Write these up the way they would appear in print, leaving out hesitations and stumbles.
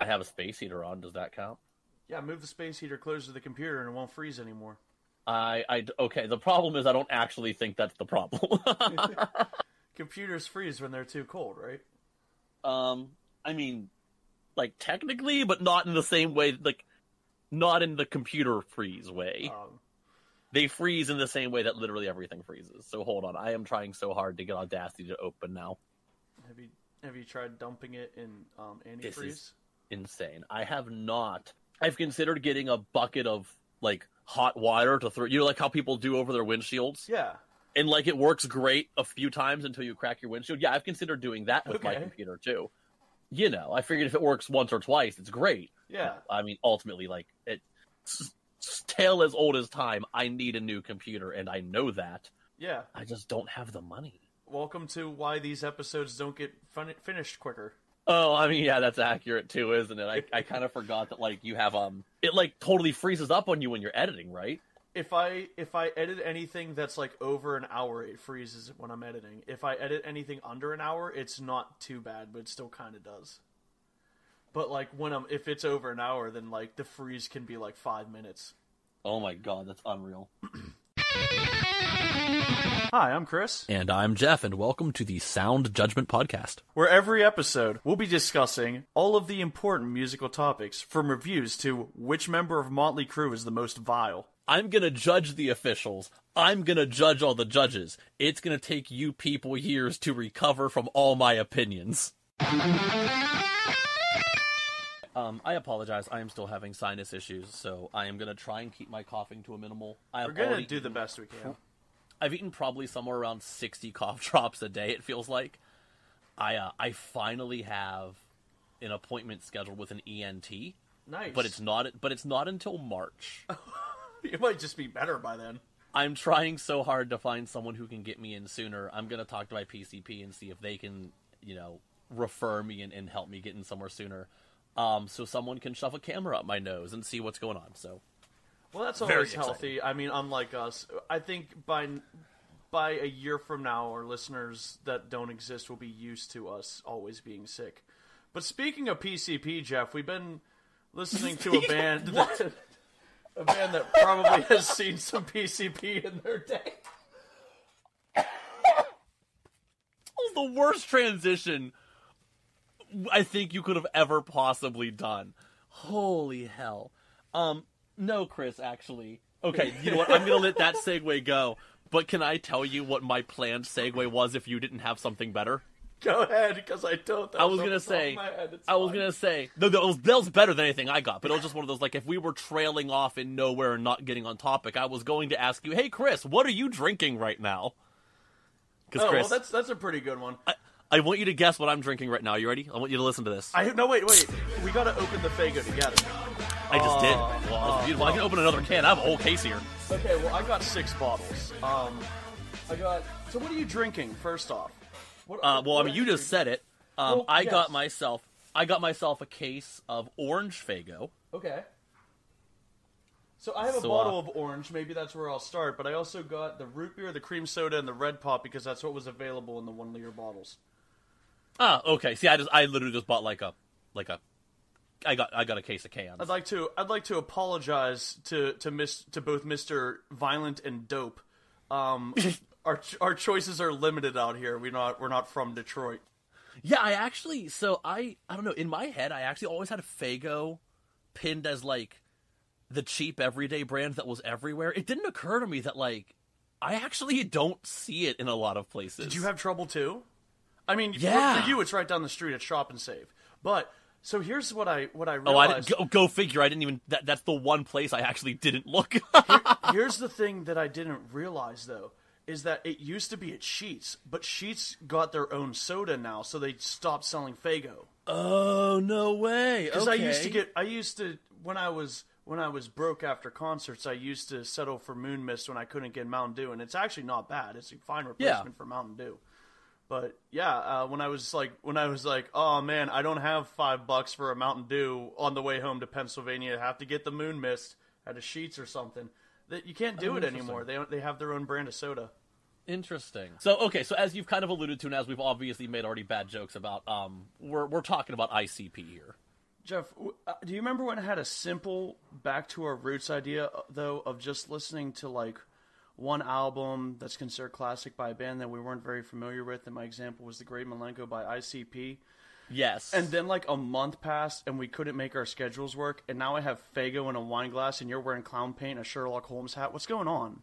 have a space heater on. Does that count? Yeah, move the space heater closer to the computer and it won't freeze anymore. Okay, the problem is I don't actually think that's the problem. Computers freeze when they're too cold, right? I mean, like, technically, but not in the same way, like, not in the computer freeze way. They freeze in the same way that literally everything freezes. So hold on, I am trying so hard to get Audacity to open now. Have you tried dumping it in antifreeze? This is insane. I have not. I've considered getting a bucket of, like, hot water to throw, you know, like how people do over their windshields? Yeah. And, like, it works great a few times until you crack your windshield. Yeah, I've considered doing that with my computer, too. You know, I figured if it works once or twice, it's great. Yeah. I mean, ultimately, like, it's tale as old as time. I need a new computer, and I know that. Yeah. I just don't have the money. Welcome to why these episodes don't get finished quicker. Oh, I mean, yeah, that's accurate, too, isn't it? I kind of forgot that, like, you have, it, like, totally freezes up on you when you're editing, right? If I edit anything that's, like, over an hour, it freezes when I'm editing. If I edit anything under an hour, it's not too bad, but it still kind of does. But, like, if it's over an hour, then, like, the freeze can be, like, 5 minutes. Oh my god, that's unreal. Hi, I'm Chris. And I'm Jeff, and welcome to the Sound Judgment Podcast, where every episode we'll be discussing all of the important musical topics, from reviews to which member of Motley Crue is the most vile. I'm gonna judge the officials. I'm gonna judge all the judges. It's gonna take you people years to recover from all my opinions. I apologize. I am still having sinus issues, so I am gonna try and keep my coughing to a minimal. We're gonna do the best we can. I've eaten probably somewhere around 60 cough drops a day, it feels like. I finally have an appointment scheduled with an ENT. Nice. But it's not until March. You might just be better by then. I'm trying so hard to find someone who can get me in sooner. I'm going to talk to my PCP and see if they can, you know, refer me and help me get in somewhere sooner. So someone can shove a camera up my nose and see what's going on. So, well, that's always healthy. I mean, unlike us, I think by a year from now, our listeners that don't exist will be used to us always being sick. But speaking of PCP, Jeff, we've been listening to a band that probably has seen some PCP in their day. That was the worst transition I think you could have ever possibly done. Holy hell. No, Chris, actually. Okay, you know what? I'm going to let that segue go. But can I tell you what my planned segue was if you didn't have something better? Go ahead, because I don't. I was gonna say, no, that was better than anything I got, but it was just one of those, like, if we were trailing off in nowhere and not getting on topic, I was going to ask you, hey, Chris, what are you drinking right now? Chris, well, that's a pretty good one. I want you to guess what I'm drinking right now. You ready? I want you to listen to this. No, wait. We gotta open the Faygo together. I just did. Well, that was beautiful. I can open another can. I have a whole case here. Okay, well, I got 6 bottles. So what are you drinking, first off? I mean, you just said it. I got myself a case of orange Faygo. Okay. So I have a bottle of orange. Maybe that's where I'll start. But I also got the root beer, the cream soda, and the red pop because that's what was available in the 1 liter bottles. Ah, okay. See, I literally just bought I got a case of cans. I'd like to apologize to both Mr. Violent and Dope. Our choices are limited out here. We're not from Detroit. Yeah, I don't know, in my head I actually always had a Faygo pinned as, like, the cheap everyday brand that was everywhere. It didn't occur to me that, like, I actually don't see it in a lot of places. Did you have trouble too? I mean, yeah. for you it's right down the street at Shop and Save. But so here's what I realized. Go figure. I didn't even. That's the one place I actually didn't look. Here's the thing that I didn't realize though, is that it used to be at Sheetz, but Sheetz got their own soda now, so they stopped selling Faygo. Oh, no way! Because I used to when I was broke after concerts, I used to settle for Moon Mist when I couldn't get Mountain Dew, and it's actually not bad. It's a fine replacement for Mountain Dew. But yeah, when I was like, oh man, I don't have $5 for a Mountain Dew on the way home to Pennsylvania. I have to get the Moon Mist at a Sheetz or something. That you can't do it anymore. They have their own brand of soda. Interesting. So as you've kind of alluded to, and as we've obviously made already bad jokes about, we're talking about ICP here. Jeff, do you remember when I had a simple back to our roots idea, though, of just listening to like one album that's considered classic by a band that we weren't very familiar with, and my example was The Great Milenko by ICP. Yes. And then like a month passed and we couldn't make our schedules work, and now I have Faygo in a wine glass and you're wearing clown paint and a Sherlock Holmes hat. What's going on?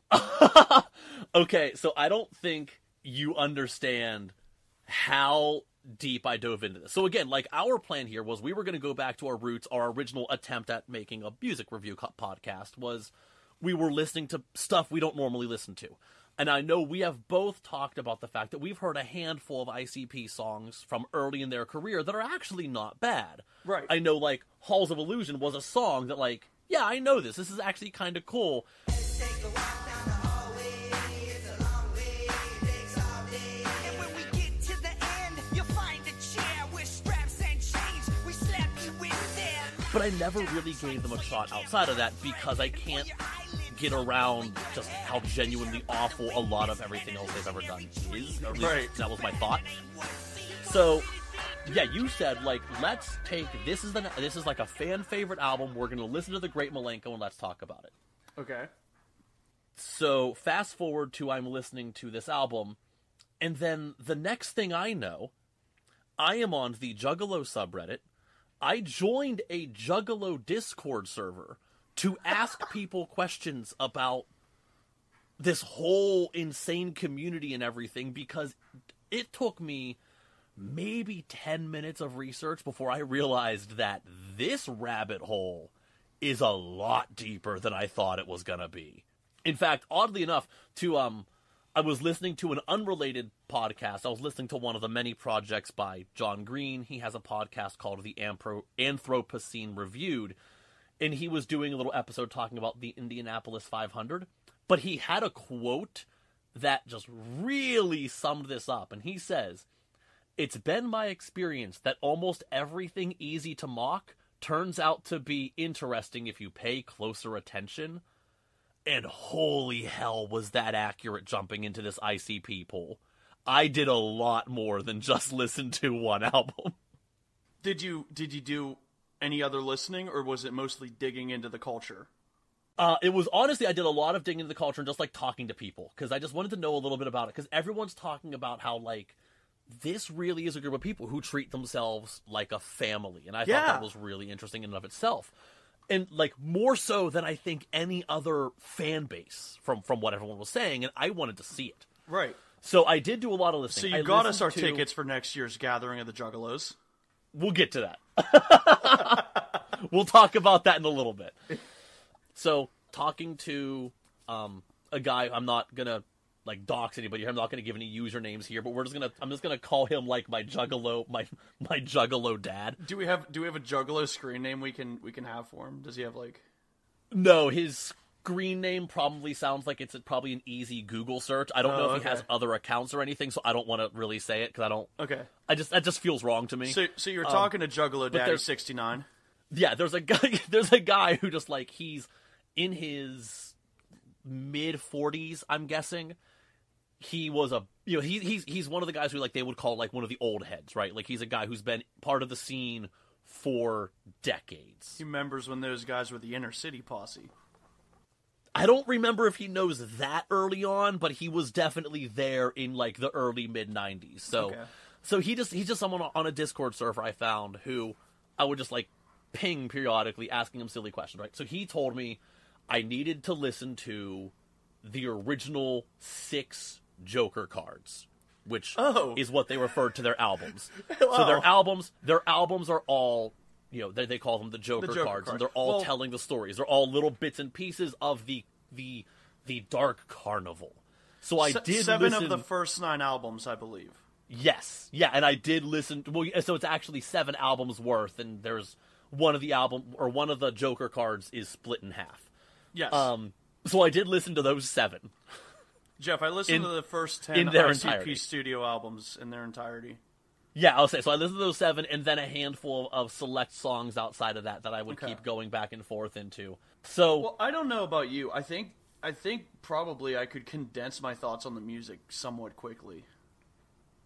Okay, so I don't think you understand how deep I dove into this. So again, like, our plan here was we were going to go back to our roots. Our original attempt at making a music review podcast was we were listening to stuff we don't normally listen to. And I know we have both talked about the fact that we've heard a handful of ICP songs from early in their career that are actually not bad. Right. I know, like, Halls of Illusion was a song that, like, yeah, I know this. This is actually kind of cool. But I never really gave them a shot outside of that because I can't get around just how genuinely awful a lot of everything else they've ever done is. Right. That was my thought. So, yeah, you said, like, let's take this is like a fan favorite album. We're going to listen to The Great Milenko and let's talk about it. Okay. So fast forward to I'm listening to this album, and then the next thing I know, I am on the Juggalo subreddit. I joined a Juggalo Discord server to ask people questions about this whole insane community and everything, because it took me maybe 10 minutes of research before I realized that this rabbit hole is a lot deeper than I thought it was going to be. In fact, oddly enough, I was listening to an unrelated podcast. I was listening to one of the many projects by John Green. He has a podcast called The Anthropocene Reviewed, and he was doing a little episode talking about the Indianapolis 500. But he had a quote that just really summed this up, and he says, "It's been my experience that almost everything easy to mock turns out to be interesting if you pay closer attention." And holy hell, was that accurate jumping into this ICP pool. I did a lot more than just listen to one album. Did you do any other listening, or was it mostly digging into the culture? It was, honestly, I did a lot of digging into the culture and just, like, talking to people, because I just wanted to know a little bit about it, because everyone's talking about how, like, this really is a group of people who treat themselves like a family, and I thought that was really interesting in and of itself. And, like, more so than I think any other fan base from what everyone was saying, and I wanted to see it. Right. So I did do a lot of listening. So you got us our tickets for next year's gathering of the Juggalos. We'll get to that. We'll talk about that in a little bit. So, talking to a guy, I'm not going to, like, dox anybody here. I'm not going to give any usernames here, but I'm just gonna call him, like, my Juggalo, my Juggalo dad. Do we have a Juggalo screen name we can have for him? Does he have, like... No, his screen name probably sounds like it's probably an easy Google search. I don't know if he has other accounts or anything, so I don't want to really say it, because I don't... Okay. That just feels wrong to me. So you're talking to Juggalo Daddy 69? Yeah, there's a guy who just, like, he's in his mid-40s, I'm guessing. He was he's one of the guys who, like, they would call, like, one of the old heads, right? Like, he's a guy who's been part of the scene for decades. He remembers when those guys were the Inner City Posse. I don't remember if he knows that early on, but he was definitely there in, like, the early mid-90s. So he's just someone on a Discord server I found who I would just, like, ping periodically, asking him silly questions, right? So he told me I needed to listen to the original 6 Joker cards, which is what they referred to their albums. Wow. So their albums are all, they call them the Joker cards, and they're all telling the stories. They're all little bits and pieces of the Dark Carnival. So I did 7 listen... of the first 9 albums, I believe. Yes, yeah, and I did listen. Well, so it's actually 7 albums worth, and there's one of the Joker cards is split in half. Yes. So I did listen to those 7. Jeff, I listened to the first 10 in their ICP entirety. studio albums in their entirety. Yeah, I'll say. So I listened to those 7, and then a handful of select songs outside of that I would keep going back and forth into. So, well, I don't know about you. I think probably I could condense my thoughts on the music somewhat quickly.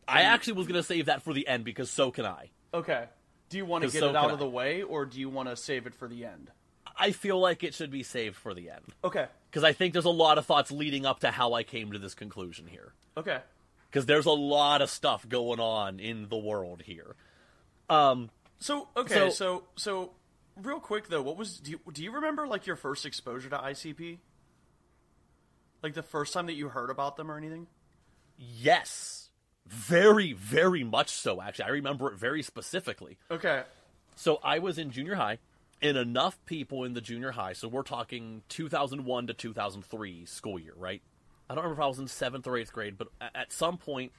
I actually was going to save that for the end, because so can I. Okay. Do you want to get it out of the way, or do you want to save it for the end? I feel like it should be saved for the end. Okay. Because I think there's a lot of thoughts leading up to how I came to this conclusion here. Okay. Because there's a lot of stuff going on in the world here. So real quick though, do you remember like your first exposure to ICP? Like the first time that you heard about them or anything? Yes. Very, very much so, actually. I remember it very specifically. Okay. So I was in junior high, and enough people in the junior high, so we're talking 2001 to 2003 school year, right? I don't remember if I was in 7th or 8th grade, but at some point,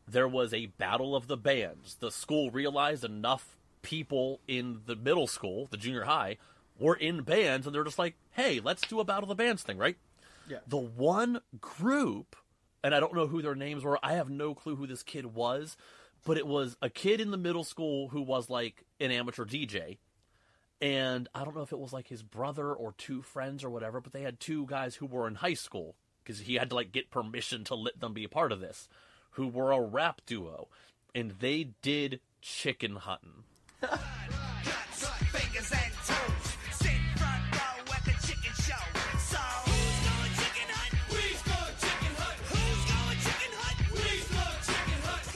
there was a battle of the bands. The school realized enough people in the middle school, the junior high, were in bands, and they're just like, hey, let's do a battle of the bands thing, right? Yeah. The one group, and I don't know who their names were, I have no clue who this kid was, but it was a kid in the middle school who was like an amateur DJ, and I don't know if it was like his brother or two friends or whatever, but they had two guys who were in high school, because he had to like get permission to let them be a part of this, who were a rap duo, and they did chicken hunting.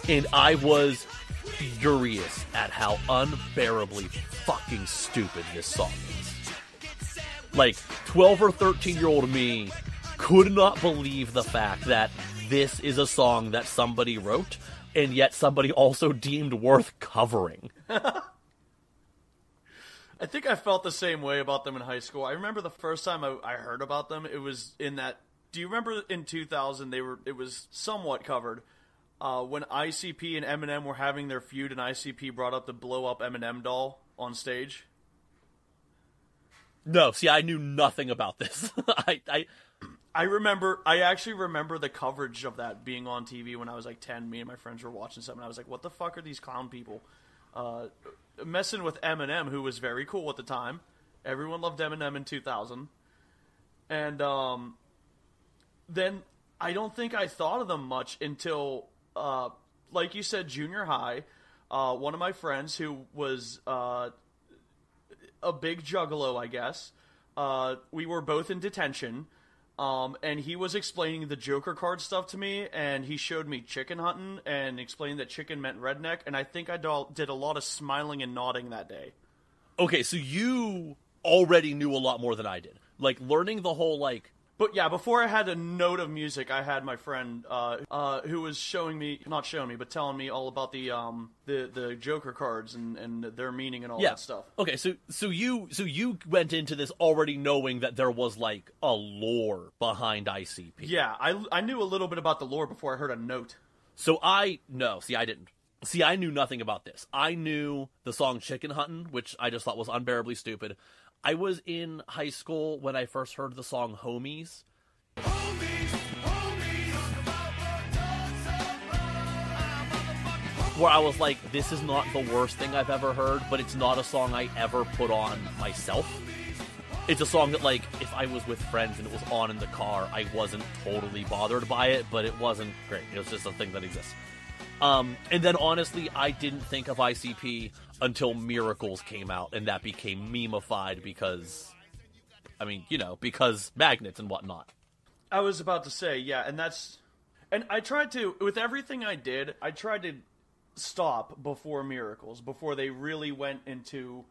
And I was furious at how unbearably fucking stupid this song is. Like, 12 or 13-year-old me could not believe the fact that this is a song that somebody wrote, and yet somebody also deemed worth covering. I think I felt the same way about them in high school. I remember the first time I heard about them, it was in that... Do you remember in 2000, it was somewhat covered... when ICP and Eminem were having their feud, and ICP brought up the blow-up Eminem doll on stage? No, see, I knew nothing about this. I actually remember the coverage of that being on TV when I was like 10. Me and my friends were watching something, and I was like, what the fuck are these clown people messing with Eminem, who was very cool at the time. Everyone loved Eminem in 2000. And then I don't think I thought of them much until... like you said, junior high, one of my friends who was a big juggalo, I guess, we were both in detention, and he was explaining the Joker card stuff to me, and he showed me chicken hunting and explained that chicken meant redneck, and I think I did a lot of smiling and nodding that day. Okay, so you already knew a lot more than I did. Like, learning the whole, like... But yeah, before I had a note of music, I had my friend who was telling me all about the Joker cards and their meaning and all that stuff. Okay, so you went into this already knowing that there was like a lore behind ICP. Yeah, I knew a little bit about the lore before I heard a note. So I didn't. See, I knew nothing about this. I knew the song Chicken Huntin', which I just thought was unbearably stupid. I was in high school when I first heard the song Homies. Where I was like, this is not the worst thing I've ever heard, but it's not a song I ever put on myself. It's a song that, like, if I was with friends and it was on in the car, I wasn't totally bothered by it, but it wasn't great. It was just a thing that exists. And then, honestly, I didn't think of ICP until Miracles came out, and that became meme-ified because, I mean, you know, because magnets and whatnot. I was about to say, yeah, and I tried to, with everything I did, I tried to stop before Miracles, before they really went into,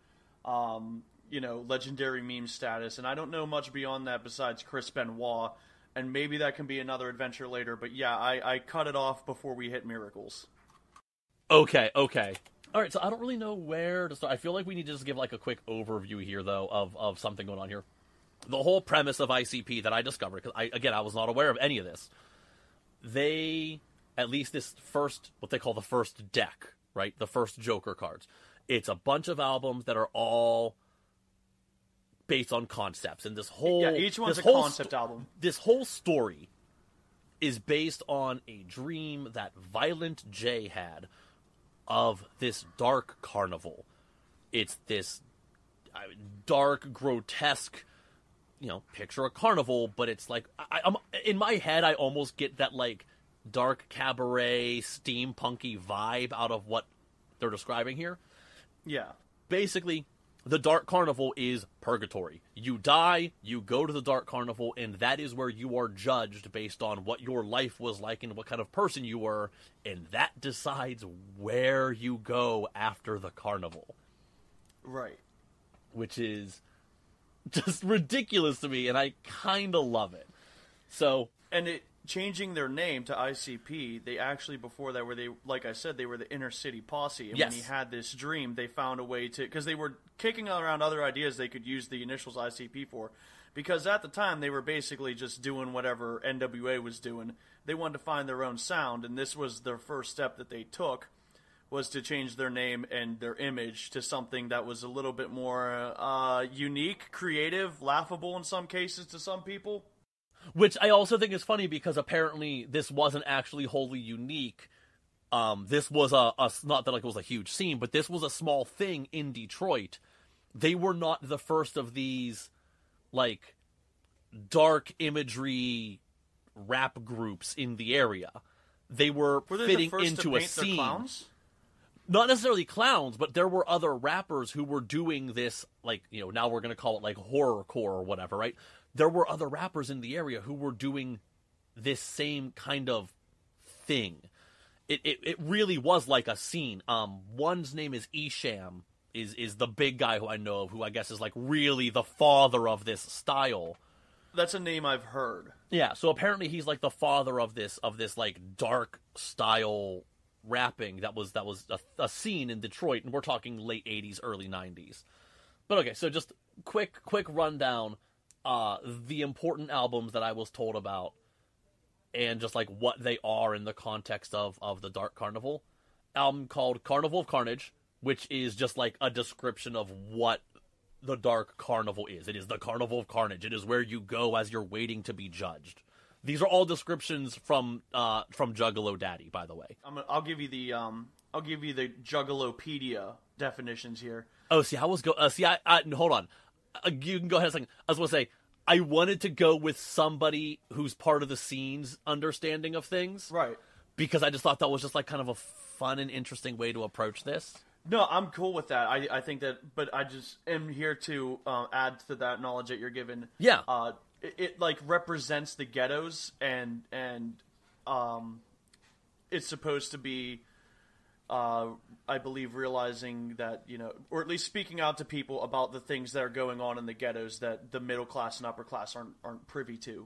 legendary meme status, and I don't know much beyond that besides Chris Benoit, and maybe that can be another adventure later, but yeah, I cut it off before we hit Miracles. Okay. Alright, so I don't really know where to start. I feel like we need to just give like a quick overview here, though, of something going on here. The whole premise of ICP that I discovered, because I was not aware of any of this, they, at least this first, what they call the first deck, right? The first Joker cards. It's a bunch of albums that are all based on concepts, and this whole... Yeah, each one's a concept album. This whole story is based on a dream that Violent J had of this dark carnival. It's this dark, grotesque, picture a carnival, but it's like, I'm in my head, I almost get that, like, dark cabaret, steampunky vibe out of what they're describing here. Yeah. Basically, the Dark Carnival is purgatory. You die, you go to the Dark Carnival, and that is where you are judged based on what your life was like and what kind of person you were, and that decides where you go after the carnival. Right. Which is just ridiculous to me, and I kind of love it. So, and it changing their name to ICP, they actually, before that, like I said, they were the Inner City Posse, and yes. when he had this dream, they found a way to, because they were kicking around other ideas they could use the initials ICP for, because at the time, they were basically just doing whatever NWA was doing. They wanted to find their own sound, and this was their first step that they took, was to change their name and their image to something that was a little bit more unique, creative, laughable in some cases to some people. Which I also think is funny because apparently this wasn't actually wholly unique. This was not that like it was a huge scene, but this was a small thing in Detroit. They were not the first of these like dark imagery rap groups in the area. They were they fitting the first into to paint a scene. Their clowns? Not necessarily clowns, but there were other rappers who were doing this, like, you know, now we're going to call it like horrorcore or whatever, right? There were other rappers in the area who were doing this same kind of thing. It really was like a scene. One's name is Esham, is the big guy who I know of, who I guess is like really the father of this style. That's a name I've heard. Yeah, so apparently he's like the father of this like dark style rapping that was a scene in Detroit, and we're talking late 80s, early 90s. But okay, so just quick rundown. The important albums that I was told about, and just like what they are in the context of the Dark Carnival. Album called Carnival of Carnage, which is just like a description of what the Dark Carnival is. It is the Carnival of Carnage. It is where you go as you're waiting to be judged. These are all descriptions from Juggalo Daddy, by the way. I'll give you the Juggalopedia definitions here. Oh, see, I was hold on. You can go ahead a second. I was going to say, I wanted to go with somebody who's part of the scene's understanding of things. Right. Because I just thought that was just like kind of a fun and interesting way to approach this. No, I'm cool with that. I think that, but I just am here to add to that knowledge that you're given. Yeah. It like represents the ghettos, and it's supposed to be, I believe, realizing that, you know, or at least speaking out to people about the things that are going on in the ghettos that the middle class and upper class aren't privy to.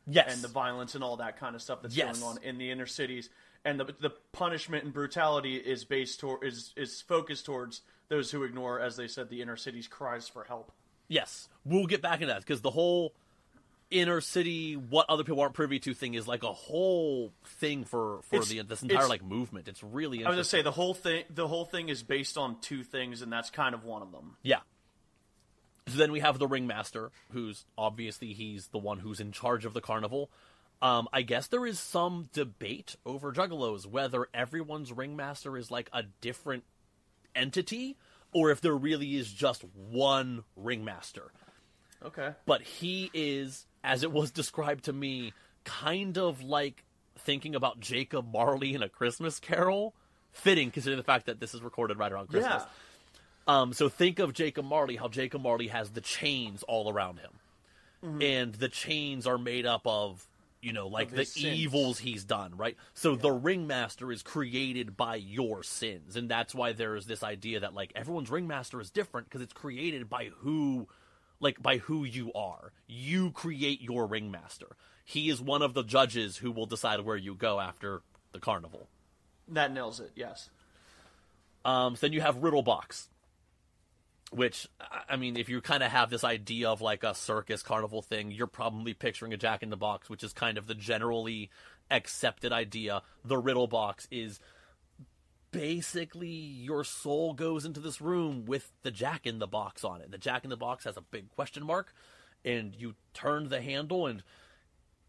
Yes. And the violence and all that kind of stuff that's yes. going on in the inner cities. And the punishment and brutality is is focused towards those who ignore, as they said, the inner city's cries for help. Yes. We'll get back into that, because the whole inner city, what other people aren't privy to thing is like a whole thing for this entire like movement. It's really interesting. I was going to say, the whole thing is based on two things, and that's kind of one of them. Yeah. So then we have the ringmaster, who's obviously he's the one who's in charge of the carnival. I guess there is some debate over Juggalos whether everyone's ringmaster is like a different entity, or if there really is just one ringmaster. Okay. But he is, as it was described to me, kind of like thinking about Jacob Marley in A Christmas Carol. Fitting, considering the fact that this is recorded right around Christmas. Yeah. So think of Jacob Marley, how Jacob Marley has the chains all around him. Mm-hmm. And the chains are made up of, you know, like the evils he's done, right? So the ringmaster is created by your sins. And that's why there's this idea that, like, everyone's ringmaster is different because it's created by who you are. You create your ringmaster. He is one of the judges who will decide where you go after the carnival. That nails it, yes. So then you have Riddlebox, which, I mean, if you kind of have this idea of like a circus carnival thing, you're probably picturing a Jack-in-the-Box, which is kind of the generally accepted idea. The Riddlebox is basically your soul goes into this room with the Jack-in-the-Box on it. The Jack-in-the-Box has a big question mark, and you turn the handle, and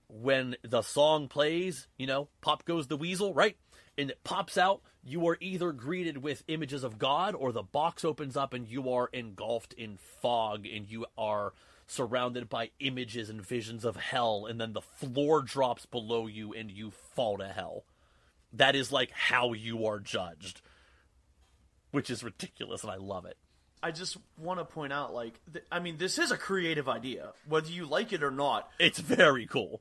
when the song plays, you know, pop goes the weasel, right? And it pops out, you are either greeted with images of God, or the box opens up and you are engulfed in fog and you are surrounded by images and visions of hell, and then the floor drops below you and you fall to hell. That is like how you are judged. which is ridiculous, and I love it. I just want to point out, like, this is a creative idea, whether you like it or not. It's very cool.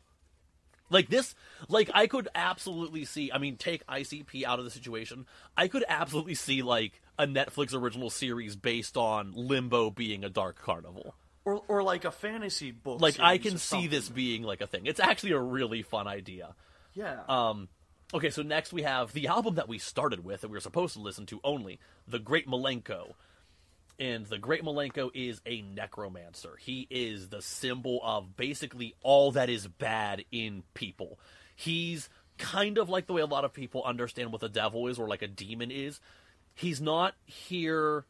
Like, this, like, I could absolutely see, take ICP out of the situation, I could absolutely see, like, a Netflix original series based on Limbo being a dark carnival. Or like a fantasy book. Like, I can see this being, like, a thing. It's actually a really fun idea. Yeah. Okay, so next we have the album that we started with, that we were supposed to listen to only, The Great Malenko. And the Great Malenko is a necromancer. He is the symbol of basically all that is bad in people. He's kind of like the way a lot of people understand what the devil is, or like a demon is. He's not here,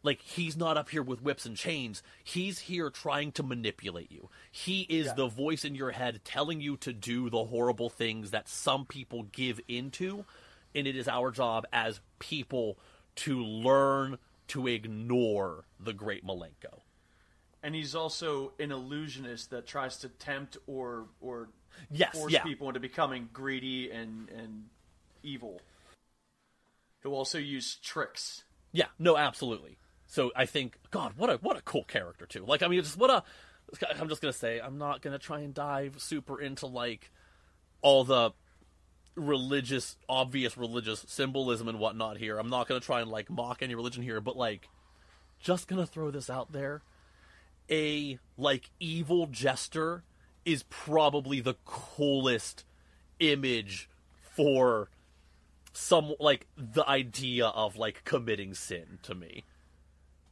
like, he's not up here with whips and chains. He's here trying to manipulate you. He is the voice in your head telling you to do the horrible things that some people give into. And it is our job as people to learn to ignore the Great Malenko. And he's also an illusionist that tries to tempt or force people into becoming greedy and evil. He'll also use tricks. Yeah, no, absolutely. So I think, God, what a cool character too. Like, I'm just gonna say, I'm not gonna try and dive super into like all the obvious religious symbolism and whatnot here. I'm not going to try and, like, mock any religion here, but, like, just going to throw this out there. A, like, evil jester is probably the coolest image for some, like, the idea of, like, committing sin to me.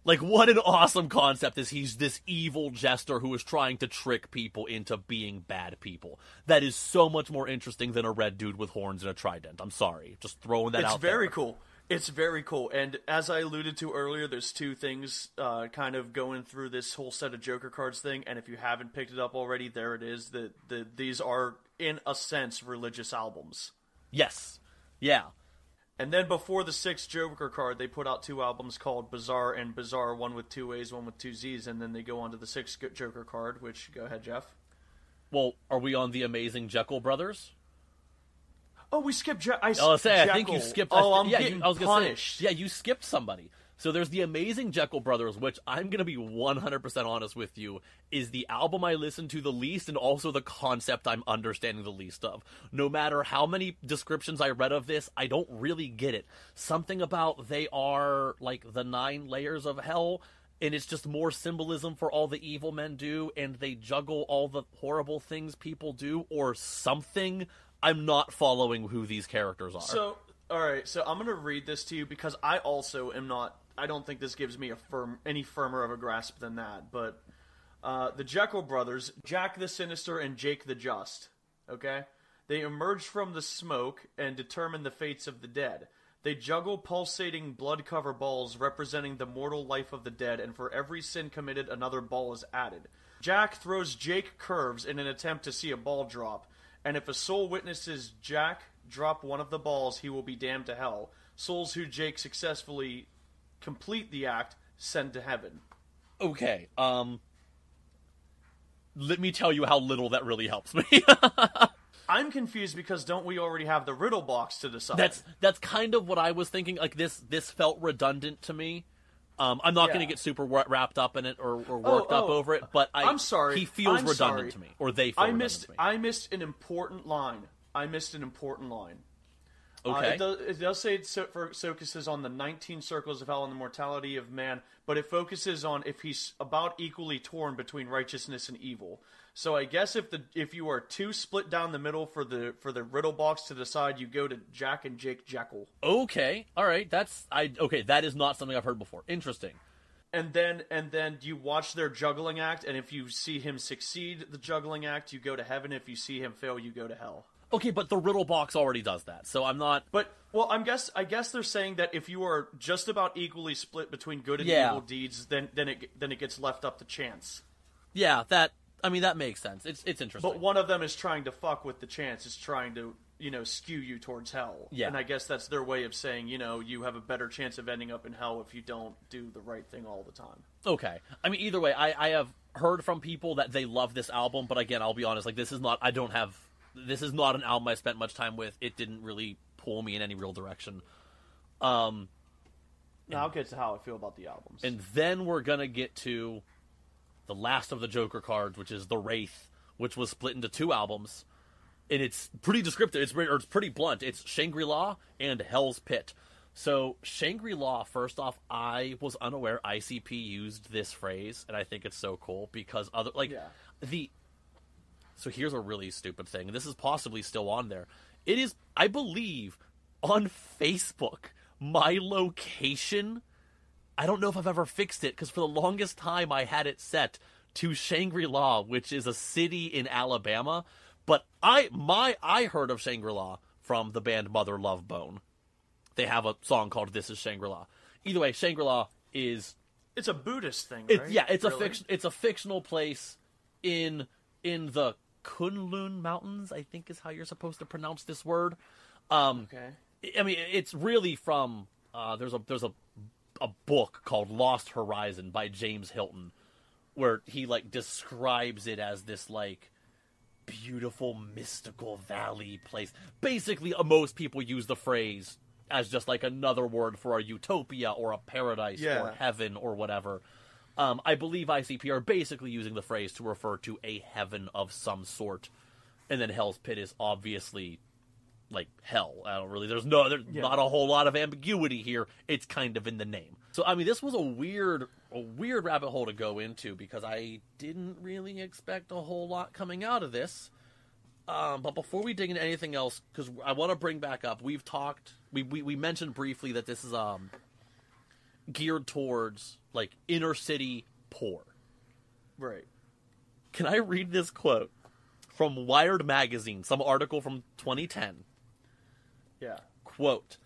Like, what an awesome concept is he's this evil jester who is trying to trick people into being bad people. That is so much more interesting than a red dude with horns and a trident. I'm sorry. Just throwing that out there. It's very cool. It's very cool. And as I alluded to earlier, there's two things kind of going through this whole set of Joker cards thing. And if you haven't picked it up already, there it is. These are, in a sense, religious albums. Yes. Yeah. And then before the 6th Joker card, they put out 2 albums called Bizarre and Bizarre, one with 2 A's, one with 2 Z's, and then they go on to the 6th Joker card, which, go ahead, Jeff. Well, are we on the Amazing Jekyll Brothers? Oh, we skipped I think you skipped... I'm getting punished. Yeah, you skipped somebody. So there's the Amazing Jekyll Brothers, which I'm going to be 100% honest with you, is the album I listen to the least and also the concept I'm understanding the least of. No matter how many descriptions I read of this, I don't really get it. Something about they are like the 9 layers of hell, and it's just more symbolism for all the evil men do, and they juggle all the horrible things people do, or something. I'm not following who these characters are. So, alright, so I'm going to read this to you because I also am not... I don't think this gives me any firmer of a grasp than that, but the Jekyll brothers, Jack the Sinister and Jake the Just, okay? They emerge from the smoke and determine the fates of the dead. They juggle pulsating blood-covered balls representing the mortal life of the dead, and for every sin committed, another ball is added. Jack throws Jake curves in an attempt to see a ball drop, and if a soul witnesses Jack drop one of the balls, he will be damned to hell. Souls who Jake successfully complete the act, send to heaven. Okay, let me tell you how little that really helps me. I'm confused because don't we already have the riddle box to decide? That's kind of what I was thinking. Like, this felt redundant to me. I'm not going to get super wrapped up in it or worked up over it, but I'm sorry. He feels redundant to me, or they feel redundant to me. I missed an important line. Okay. It does say it focuses on the 19 circles of hell and the mortality of man, but it focuses on if he's about equally torn between righteousness and evil. So I guess if you are too split down the middle for the riddle box to decide, you go to Jack and Jake Jekyll. Okay, all right, that is not something I've heard before. Interesting. And then you watch their juggling act, and if you see him succeed the juggling act, you go to heaven. If you see him fail, you go to hell. Okay, but the riddle box already does that, so I'm not... But, well, I guess they're saying that if you are just about equally split between good and evil deeds, then it gets left up to chance. Yeah, that makes sense. It's interesting. But one of them is trying to fuck with the chance. It's trying to, skew you towards hell. Yeah. And I guess that's their way of saying, you have a better chance of ending up in hell if you don't do the right thing all the time. Okay. Either way, I have heard from people that they love this album, but again, I'll be honest, like, this is not an album I spent much time with. It didn't really pull me in any real direction. Now I'll get to how I feel about the albums. And then we're going to get to the last of the Joker cards, which is The Wraith, which was split into 2 albums. And it's pretty descriptive. It's pretty blunt. It's Shangri-La and Hell's Pit. So Shangri-La, first off, I was unaware ICP used this phrase, and I think it's so cool because So here's a really stupid thing. This is possibly still on there. It is, I believe, on Facebook, my location. I don't know if I've ever fixed it, because for the longest time I had it set to Shangri-La, which is a city in Alabama. But I heard of Shangri-La from the band Mother Love Bone. They have a song called This Is Shangri-La. Either way, Shangri-La is... It's a Buddhist thing, right? It's a fictional place in the Kunlun Mountains, I think is how you're supposed to pronounce this word. Okay. I mean, it's really from... there's a book called Lost Horizon by James Hilton, where he, describes it as this, beautiful, mystical valley place. Basically, most people use the phrase as just, another word for a utopia or a paradise or heaven or whatever. I believe ICP are basically using the phrase to refer to a heaven of some sort. And then Hell's Pit is obviously... hell. There's not a whole lot of ambiguity here. It's kind of in the name. So, I mean, this was a weird rabbit hole to go into, because I didn't really expect a whole lot coming out of this. But before we dig into anything else, because I want to bring back up, we mentioned briefly that this is geared towards, inner city poor. Right. Can I read this quote from Wired Magazine, some article from 2010? Yeah. Quote,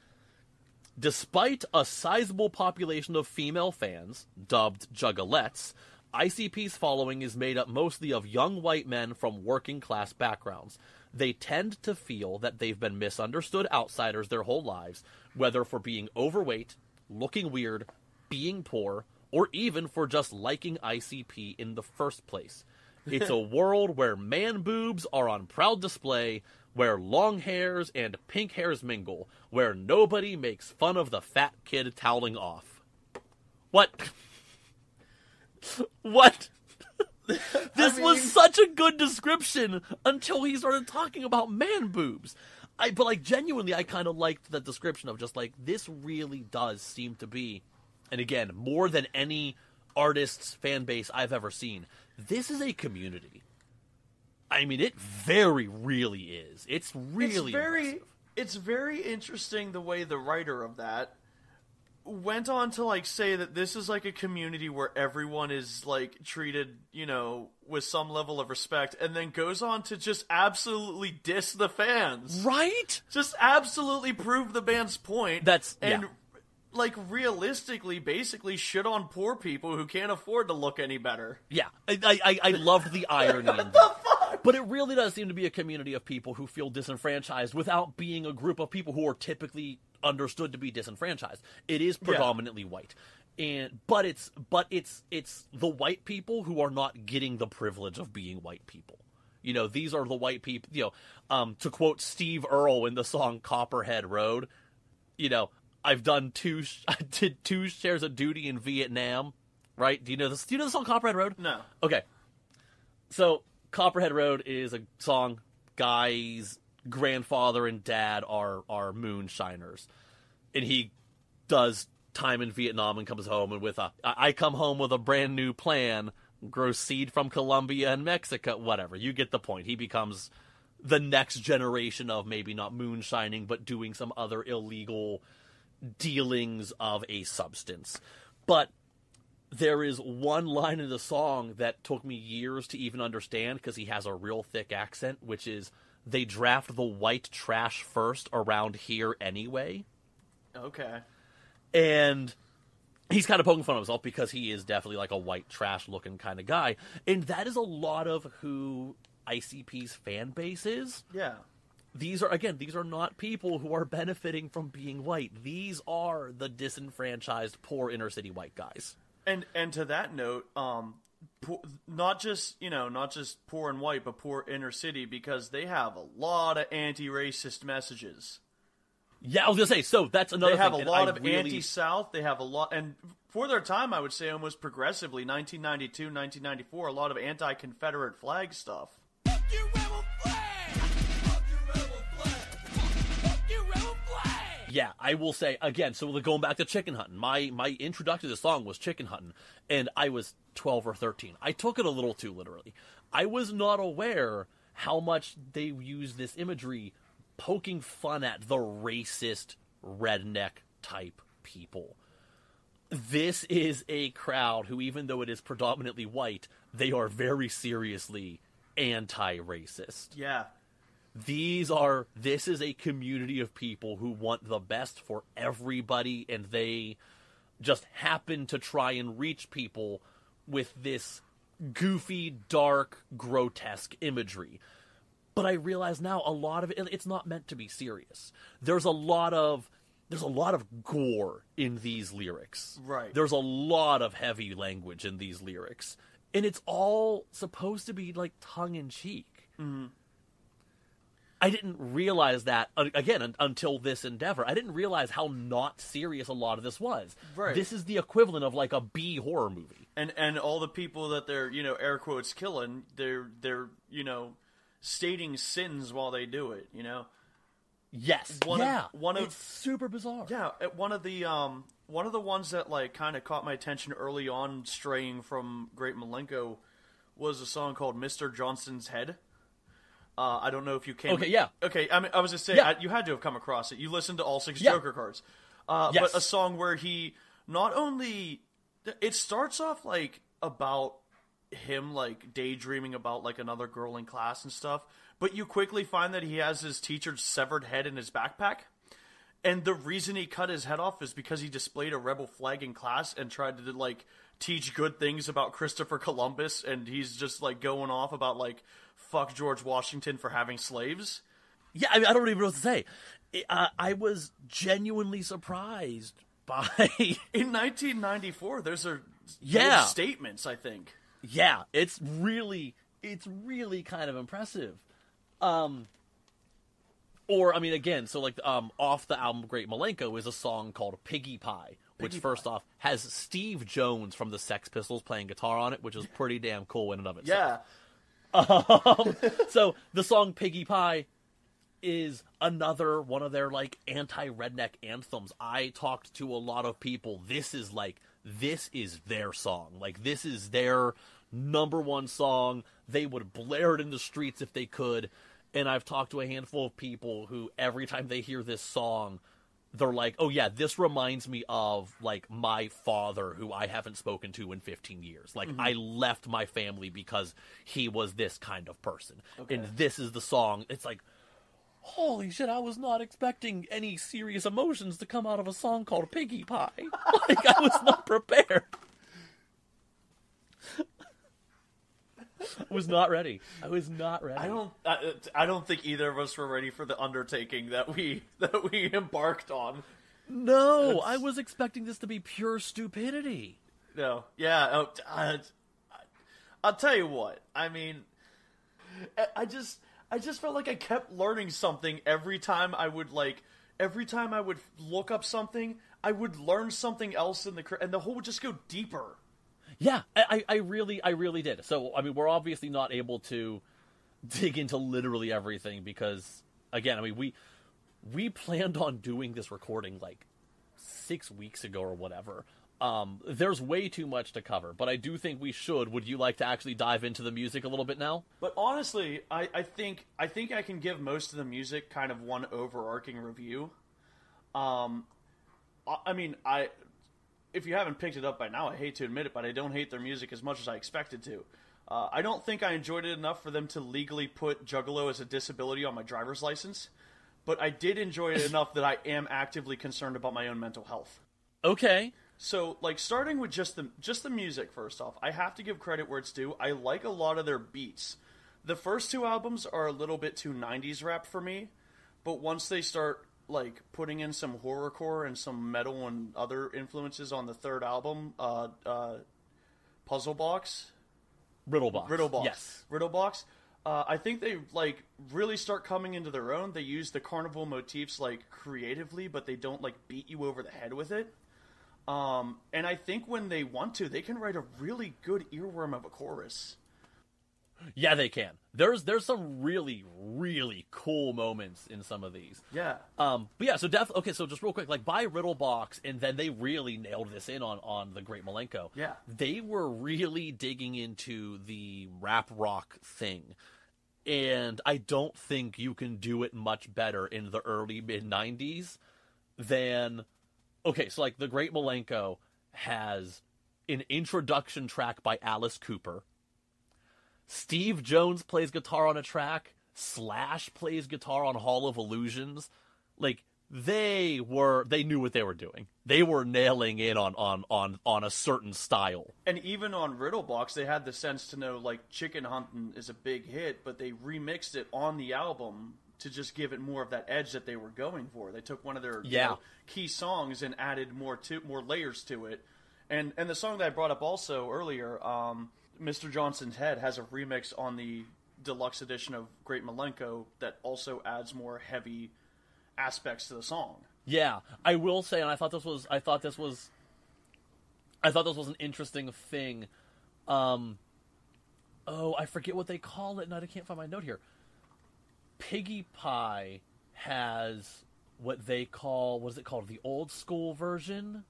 despite a sizable population of female fans, dubbed juggalettes, ICP's following is made up mostly of young white men from working-class backgrounds. They tend to feel that they've been misunderstood outsiders their whole lives, whether for being overweight, looking weird, being poor, or even for just liking ICP in the first place. It's a world where man boobs are on proud display, where long hairs and pink hairs mingle, where nobody makes fun of the fat kid toweling off. What? What? This was such a good description until he started talking about man boobs. But genuinely, I kind of liked the description of just this really does seem to be, and again, more than any artist's fan base I've ever seen, this is a community. I mean, it really is. It's really impressive. It's very interesting the way the writer of that went on to say that this is a community where everyone is treated, with some level of respect, and then goes on to just absolutely diss the fans. Right? Just absolutely prove the band's point. Realistically, basically shit on poor people who can't afford to look any better. Yeah, I loved the irony in that. But it really does seem to be a community of people who feel disenfranchised without being a group of people who are typically understood to be disenfranchised. It is predominantly white. But it's the white people who are not getting the privilege of being white people. These are the white people, to quote Steve Earle in the song Copperhead Road, I did 2 shares of duty in Vietnam, right? Do you know this? Do you know the song Copperhead Road? No. Okay. So Copperhead Road is a song. Guy's grandfather and dad are moonshiners, and he does time in Vietnam and comes home and I come home with a brand new plan, grow seed from Colombia and Mexico, whatever. You get the point. He becomes the next generation of maybe not moonshining, but doing some other illegal dealings of a substance. But there is one line in the song that took me years to even understand, because he has a real thick accent, which is, they draft the white trash first around here anyway. Okay. And he's kind of poking fun of himself because he is definitely a white trash looking kind of guy. And that is a lot of who ICP's fan base is. Yeah. These are not people who are benefiting from being white. These are the disenfranchised, poor inner city white guys. And to that note, not just poor and white, but poor inner city, because they have a lot of anti-racist messages. Yeah, I was gonna say. So that's another. They have thing, a lot of anti-South. They have a lot, and for their time, I would say almost progressively, 1992, 1994, a lot of anti-Confederate flag stuff. Fuck your rebel flag! Fuck your rebel flag! Fuck your rebel flag! Yeah, I will say again. So going back to chicken hunting, my introduction to the song was chicken hunting, and I was 12 or 13. I took it a little too literally. I was not aware how much they use this imagery poking fun at the racist redneck type people. This is a crowd who, even though it is predominantly white, they are very seriously anti-racist. Yeah. This is a community of people who want the best for everybody, and they just happen to try and reach people with this goofy, dark, grotesque imagery. But I realize now a lot of it's not meant to be serious. There's a lot of gore in these lyrics. Right. There's a lot of heavy language in these lyrics. And it's all supposed to be like tongue in cheek. Mm-hmm. I didn't realize that, again, until this endeavor. I didn't realize how not serious a lot of this was. Right. This is the equivalent of like a B horror movie. And all the people that they're, air quotes killing, they're stating sins while they do it, Yes. It's super bizarre. Yeah, one of the ones that like kind of caught my attention early on, straying from Great Milenko, was a song called "Mr. Johnson's Head." I don't know if you came. Okay, yeah. Okay, I mean, I was just saying, you had to have come across it. You listened to all 6 Joker cards, yes. But a song where he not only it starts off like about him like daydreaming about like another girl in class and stuff, but you quickly find that he has his teacher's severed head in his backpack, and the reason he cut his head off is because he displayed a rebel flag in class and tried to like teach good things about Christopher Columbus, and he's just like going off about like fuck George Washington for having slaves. Yeah, I don't even know what to say. I was genuinely surprised by in 1994 there's statements, I think. Yeah, it's really kind of impressive. Or I mean, again, so like off the album Great Milenko is a song called Piggy Pie, which first off has Steve Jones from the Sex Pistols playing guitar on it, which is pretty damn cool in and of itself. Yeah. So the song Piggy Pie is another one of their like anti-redneck anthems. I talked to a lot of people. This is their song. Like, this is their number one song. They would blare it in the streets if they could. And I've talked to a handful of people who every time they hear this song, they're like, oh yeah, this reminds me of like my father who I haven't spoken to in 15 years. Like, I left my family because he was this kind of person. Okay. And this is the song. It's like, holy shit, I was not expecting any serious emotions to come out of a song called Piggy Pie. Like, I was not prepared. I was not ready. I don't think either of us were ready for the undertaking that we embarked on. No, I was expecting this to be pure stupidity. No. Yeah, I'll tell you what. I mean, I just felt like I kept learning something every time I would look up something, I would learn something else and the whole would just go deeper. Yeah, I really did. So, I mean, we're obviously not able to dig into literally everything because, again, I mean, we planned on doing this recording like 6 weeks ago or whatever. There's way too much to cover, but I do think we should. Would you like to actually dive into the music a little bit now? But honestly, I think I can give most of the music kind of one overarching review. I mean, if you haven't picked it up by now, I hate to admit it, but I don't hate their music as much as I expected to. I don't think I enjoyed it enough for them to legally put Juggalo as a disability on my driver's license, but I did enjoy it enough that I am actively concerned about my own mental health. Okay. So, like, starting with just the music, first off, I have to give credit where it's due. I like a lot of their beats. The first 2 albums are a little bit too 90s rap for me, but once they start like putting in some horrorcore and some metal and other influences on the 3rd album, Riddle Box. Yes. Riddle Box. I think they like really start coming into their own. They use the carnival motifs like creatively, but they don't like beat you over the head with it. And I think when they want to, they can write a really good earworm of a chorus. Yeah, they can. There's some really, really cool moments in some of these. Yeah. But yeah, so okay, so just real quick, like by Riddlebox, and then they really nailed this in on the Great Malenko. Yeah. They were really digging into the rap rock thing. And I don't think you can do it much better in the early mid-90s than... Okay, so like the Great Malenko has an introduction track by Alice Cooper. Steve Jones plays guitar on a track. Slash plays guitar on Hall of Illusions. Like, they knew what they were doing. They were nailing in on a certain style. And even on Riddlebox, they had the sense to know, like, Chicken Huntin' is a big hit, but they remixed it on the album to just give it more of that edge that they were going for. They took one of their key songs and added more layers to it. And the song that I brought up also earlier, Mr. Johnson's Head, has a remix on the deluxe edition of Great Malenko that also adds more heavy aspects to the song. Yeah, I will say, and I thought this was an interesting thing. I forget what they call it, and I can't find my note here. Piggy Pie has what they call, what is it called? The old school version?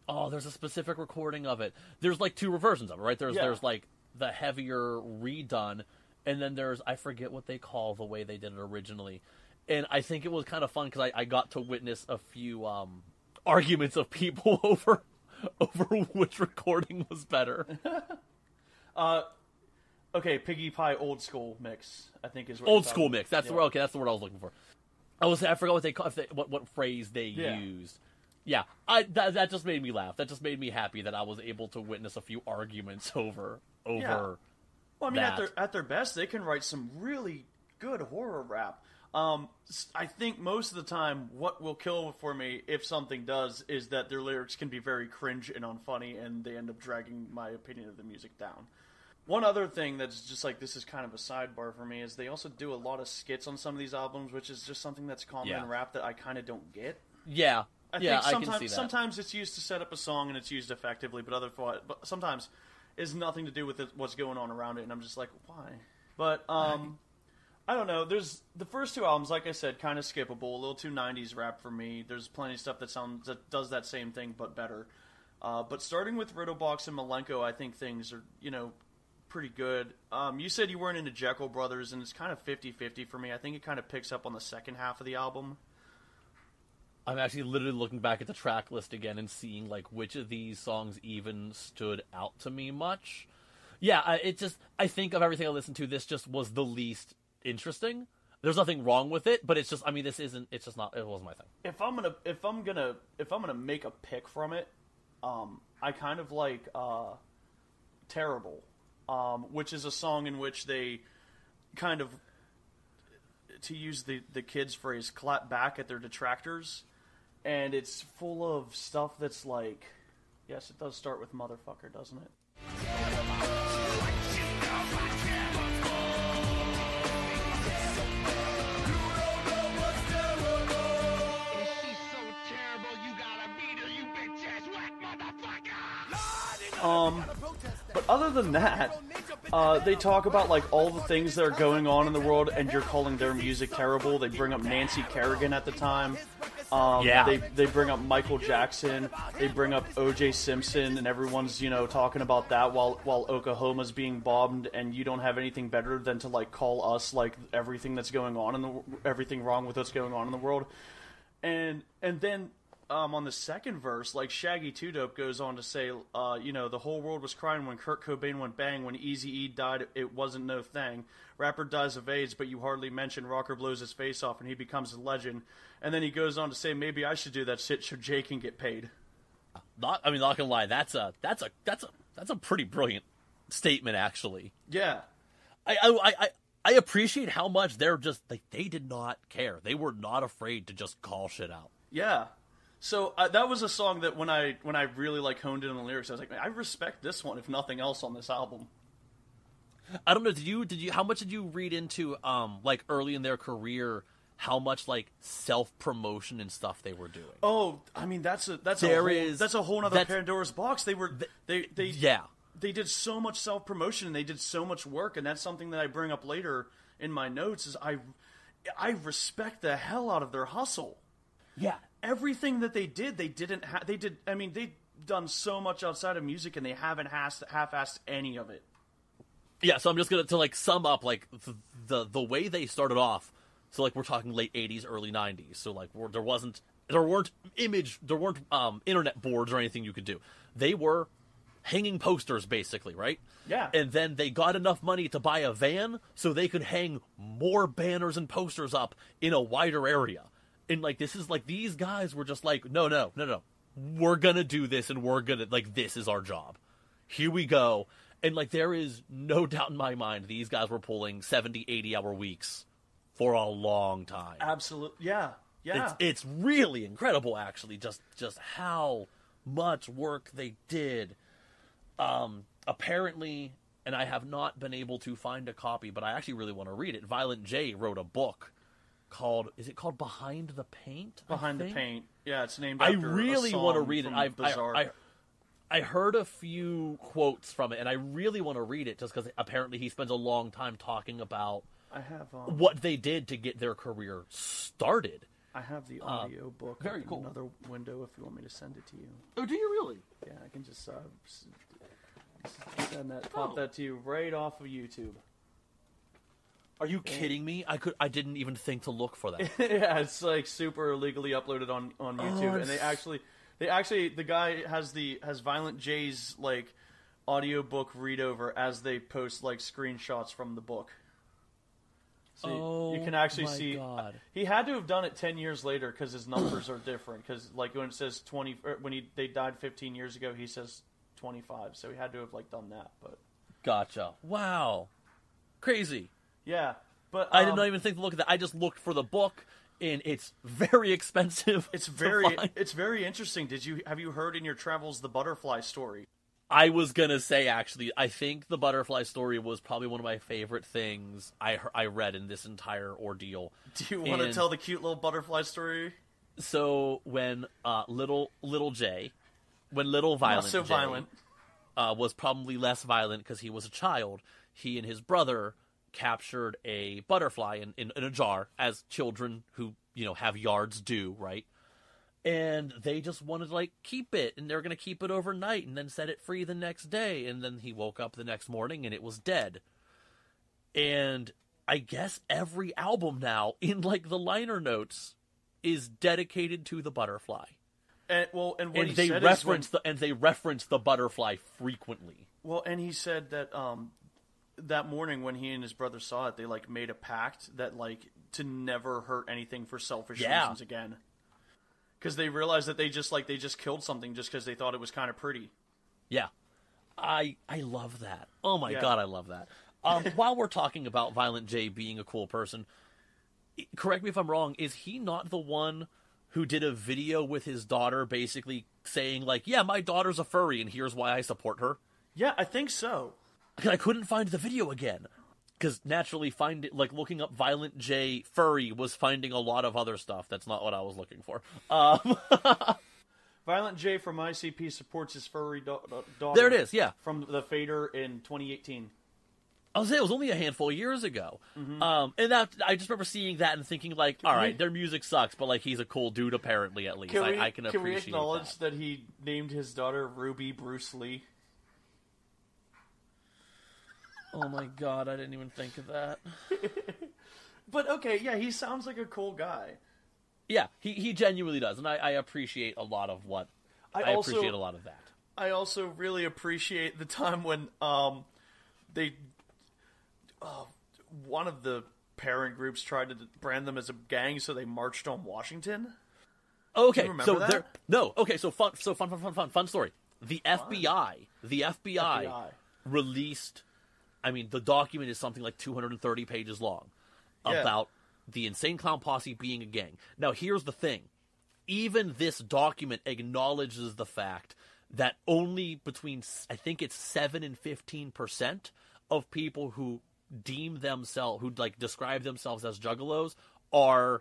Oh, there's a specific recording of it. There's like two versions of it, right? There's like the heavier redone, and then there's, I forget what they call the way they did it originally. And I think it was kind of fun because I got to witness a few arguments of people over which recording was better. Okay, Piggy Pie old school mix, I think is what old school mix. That's the word. Okay, that's the word I was looking for. I forgot what they call what phrase they used. Yeah, that just made me laugh. That just made me happy that I was able to witness a few arguments over. Yeah. Well, I mean, at their best, they can write some really good horror rap. I think most of the time, what will kill for me if something does is that their lyrics can be very cringe and unfunny, and they end up dragging my opinion of the music down. One other thing that's just like, this is kind of a sidebar for me, is they also do a lot of skits on some of these albums, which is just something that's common in rap that I kind of don't get. Yeah. I think sometimes it's used to set up a song and it's used effectively, but sometimes it's nothing to do with what's going on around it, and I'm just like, why? But I don't know. There's the first two albums, like I said, kind of skippable, a little too 90s rap for me. There's plenty of stuff that does that same thing but better. But starting with Riddlebox and Malenko, I think things are pretty good. You said you weren't into Jekyll Brothers, and it's kind of 50-50 for me. I think it kind of picks up on the second half of the album. I'm actually literally looking back at the track list again and seeing like which of these songs even stood out to me much. Yeah, I think of everything I listened to, this just was the least interesting. There's nothing wrong with it, but it's just, I mean, it wasn't my thing. If I'm gonna make a pick from it, I kind of like Terrible, which is a song in which they kind of, to use the kids' phrase, clap back at their detractors. And it's full of stuff that's like, yes, it does start with motherfucker, doesn't it? But other than that, they talk about like all the things that are going on in the world, and you're calling their music terrible. They bring up Nancy Kerrigan at the time. They bring up Michael Jackson. They bring up O.J. Simpson, and everyone's talking about that while Oklahoma's being bombed, and you don't have anything better than to like call us like everything that's going on everything wrong with what's going on in the world, and then. On the second verse, like Shaggy 2 Dope goes on to say, the whole world was crying when Kurt Cobain went bang. When Eazy-E died, it wasn't no thing. Rapper dies of AIDS, but you hardly mention. Rocker blows his face off and he becomes a legend. And then he goes on to say, maybe I should do that shit so Jay can get paid. Not gonna lie, that's a pretty brilliant statement, actually. Yeah. I appreciate how much they're just like, they did not care. They were not afraid to just call shit out. Yeah. So that was a song that when I really like honed in on the lyrics, I was like, man, I respect this one if nothing else on this album. I don't know. Did you? How much did you read into like early in their career? How much like self promotion and stuff they were doing? Oh, I mean that's a whole other Pandora's box. They did so much self promotion and they did so much work, and that's something that I bring up later in my notes. Is I respect the hell out of their hustle. Yeah, everything that they did, they didn't. They did. I mean, they've done so much outside of music, and they haven't half-assed any of it. Yeah, so I'm just gonna like sum up like the way they started off. So like we're talking late '80s, early '90s. So like there weren't internet boards or anything you could do. They were hanging posters basically, right? Yeah. And then they got enough money to buy a van so they could hang more banners and posters up in a wider area. And like this is like these guys were just like no. We're gonna do this and we're gonna like this is our job. Here we go. And like there is no doubt in my mind these guys were pulling 70, 80-hour weeks for a long time. Absolutely. Yeah. It's really incredible, actually, just how much work they did. Apparently, and I have not been able to find a copy, but I actually really want to read it. Violent J wrote a book called Behind the Paint? Behind the Paint. Yeah, it's named after I really want to read it. I heard a few quotes from it, and I really want to read it just because apparently he spends a long time talking about what they did to get their career started. I have the audio book. Very cool. Another window if you want me to send it to you. Oh, do you really? Yeah, I can just pop that to you right off of YouTube. Are you kidding me? I didn't even think to look for that. Yeah, it's like super illegally uploaded on YouTube, and they actually the guy has Violent J's like audiobook read over as they post like screenshots from the book. So you can actually see. God. He had to have done it 10 years later because his numbers are different. Because like when it says 20, they died 15 years ago, he says 25. So he had to have like done that. But gotcha. Wow, crazy. Yeah, but I did not even think to look at that. I just looked for the book, and it's very expensive. It's very interesting. Have you heard in your travels the butterfly story? I was gonna say, actually, I think the butterfly story was probably one of my favorite things I read in this entire ordeal. Do you want to tell the cute little butterfly story? So when little Violent J was probably less violent because he was a child, he and his brother captured a butterfly in a jar, as children who have yards do, right? And they just wanted to, like, keep it, and they're going to keep it overnight and then set it free the next day. And then he woke up the next morning, and it was dead. And I guess every album now, in, like, the liner notes, is dedicated to the butterfly. And they reference the butterfly frequently. Well, and he said that that morning when he and his brother saw it, they, like, made a pact that, like, to never hurt anything for selfish reasons again. Because they realized that they just killed something just because they thought it was kind of pretty. Yeah. I love that. Oh my God, I love that. While we're talking about Violent J being a cool person, correct me if I'm wrong, is he not the one who did a video with his daughter basically saying, like, yeah, my daughter's a furry and here's why I support her? Yeah, I think so. I couldn't find the video again. Because naturally, looking up Violent J furry was finding a lot of other stuff. That's not what I was looking for. Violent J from ICP supports his furry daughter. There it is, yeah. From the Fader in 2018. I was saying it was only a handful of years ago. Mm-hmm. And that I just remember seeing that and thinking, like, all right, their music sucks, but like he's a cool dude apparently, at least. I can appreciate that. Can we acknowledge that he named his daughter Ruby Bruce Lee? Oh my God, I didn't even think of that. But okay, yeah, he sounds like a cool guy. Yeah, he genuinely does, and I appreciate a lot of what appreciate a lot of that. I also really appreciate the time when one of the parent groups tried to brand them as a gang, so they marched on Washington. Okay, do you remember that? Fun story. The FBI released. I mean, the document is something like 230 pages long about the Insane Clown Posse being a gang. Now, here's the thing. Even this document acknowledges the fact that only between, I think it's 7 and 15% of people who deem themselves, who like describe themselves as juggalos, are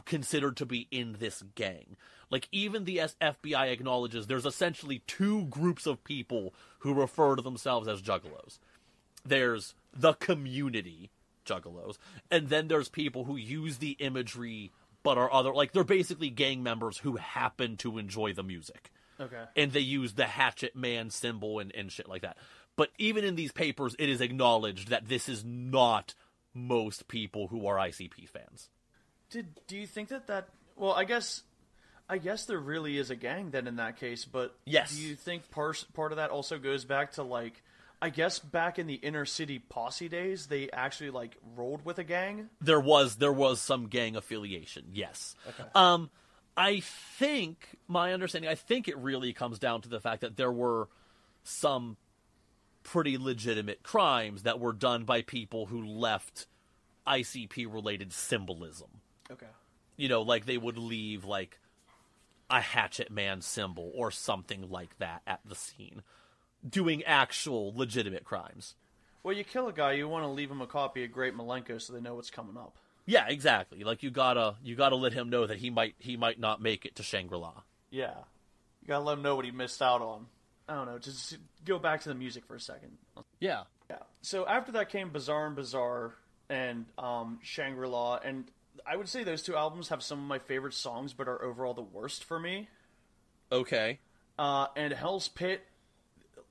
considered to be in this gang. Like, even the FBI acknowledges there's essentially two groups of people who refer to themselves as juggalos. There's the community juggalos, and then there's people who use the imagery but are other, like, they're basically gang members who happen to enjoy the music. Okay. And they use the hatchet man symbol and shit like that. But even in these papers, it is acknowledged that this is not most people who are ICP fans. Do you think that well, I guess there really is a gang then in that case, but yes. Do you think part of that also goes back to, like, I guess back in the inner city posse days, they actually, like, rolled with a gang? There was some gang affiliation, yes. Okay. I think, my understanding, I think it really comes down to the fact that there were some pretty legitimate crimes that were done by people who left ICP-related symbolism. Okay. You know, like, they would leave, like, a hatchet man symbol or something like that at the scene, doing actual legitimate crimes. Well, you kill a guy, you want to leave him a copy of Great Malenko so they know what's coming up. Yeah, exactly. Like, you gotta let him know that he might not make it to Shangri-La. Yeah. You gotta let him know what he missed out on. I don't know, just go back to the music for a second. Yeah. Yeah. So after that came Bazaar and Bazaar and Shangri-La, and I would say those two albums have some of my favorite songs, but are overall the worst for me. Okay. And Hell's Pit,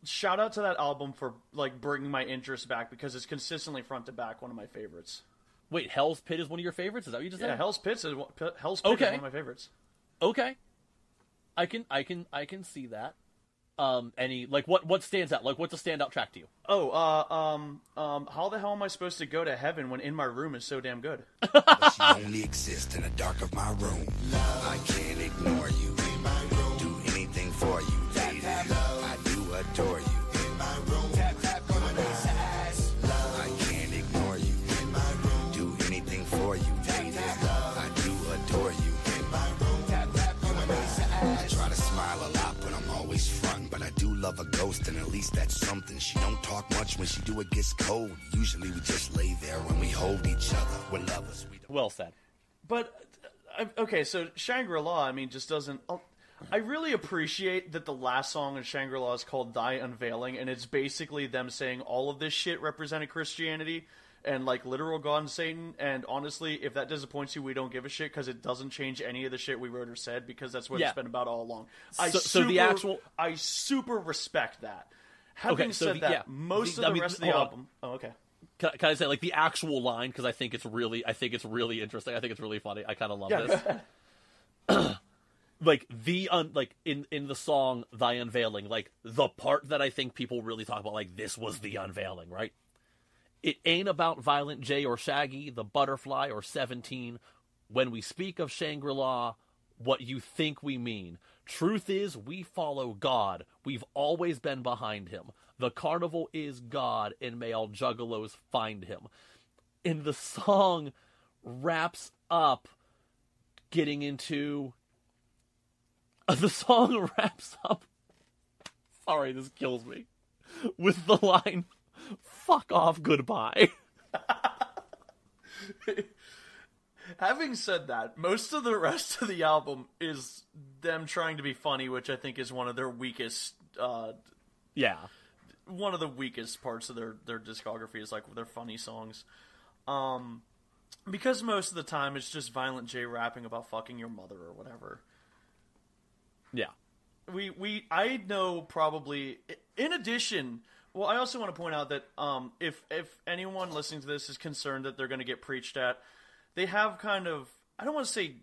shout out to that album for, like, bringing my interest back, because it's consistently front to back one of my favorites. Wait, Hell's Pit is one of your favorites? Is that what you just said? Yeah, Hell's Pit is one of my favorites. Okay. I can see that. Any, like, what stands out? Like, what's a standout track to you? How the hell am I supposed to go to heaven when In My Room is so damn good? But she only exists in the dark of my room. I can't ignore you. In my room. Do anything for you, lady. I do adore you. In my room. Tap, tap, on my ass. I can't ignore you. In my room. Do anything for you, lady. I do adore you. In my room. Tap, tap, on my ass. I try to smile a lot, but I'm always front. But I do love a ghost, and at least that's something. She don't talk much. When she do, it gets cold. Usually we just lay there when we hold each other. We're lovers. Well said. But, okay, so Shangri-La, I mean, just doesn't... I really appreciate that the last song in Shangri-La is called Thy Unveiling, and it's basically them saying all of this shit represented Christianity and, like, literal God and Satan, and honestly, if that disappoints you, we don't give a shit, because it doesn't change any of the shit we wrote or said, because that's what it's been about all along. I super respect that. Having said that, most of the rest of the album... Oh, okay. Can I say, like, the actual line, because I think it's really interesting. I think it's really funny. I kind of love this. Like, in the song Thy Unveiling, like, the part that I think people really talk about, like, this was the unveiling, right? It ain't about Violent J or Shaggy, the Butterfly, or 17. When we speak of Shangri-La, what you think we mean. Truth is, we follow God. We've always been behind him. The carnival is God, and may all juggalos find him. And the song wraps up getting into... The song wraps up... Sorry, this kills me. With the line, fuck off, goodbye. Having said that, most of the rest of the album is them trying to be funny, which I think is one of their weakest... one of the weakest parts of their discography is, like, their funny songs. Because most of the time it's just Violent J rapping about fucking your mother or whatever. Yeah. I know probably, in addition, well, I also want to point out that if anyone listening to this is concerned that they're going to get preached at, they have kind of, I don't want to say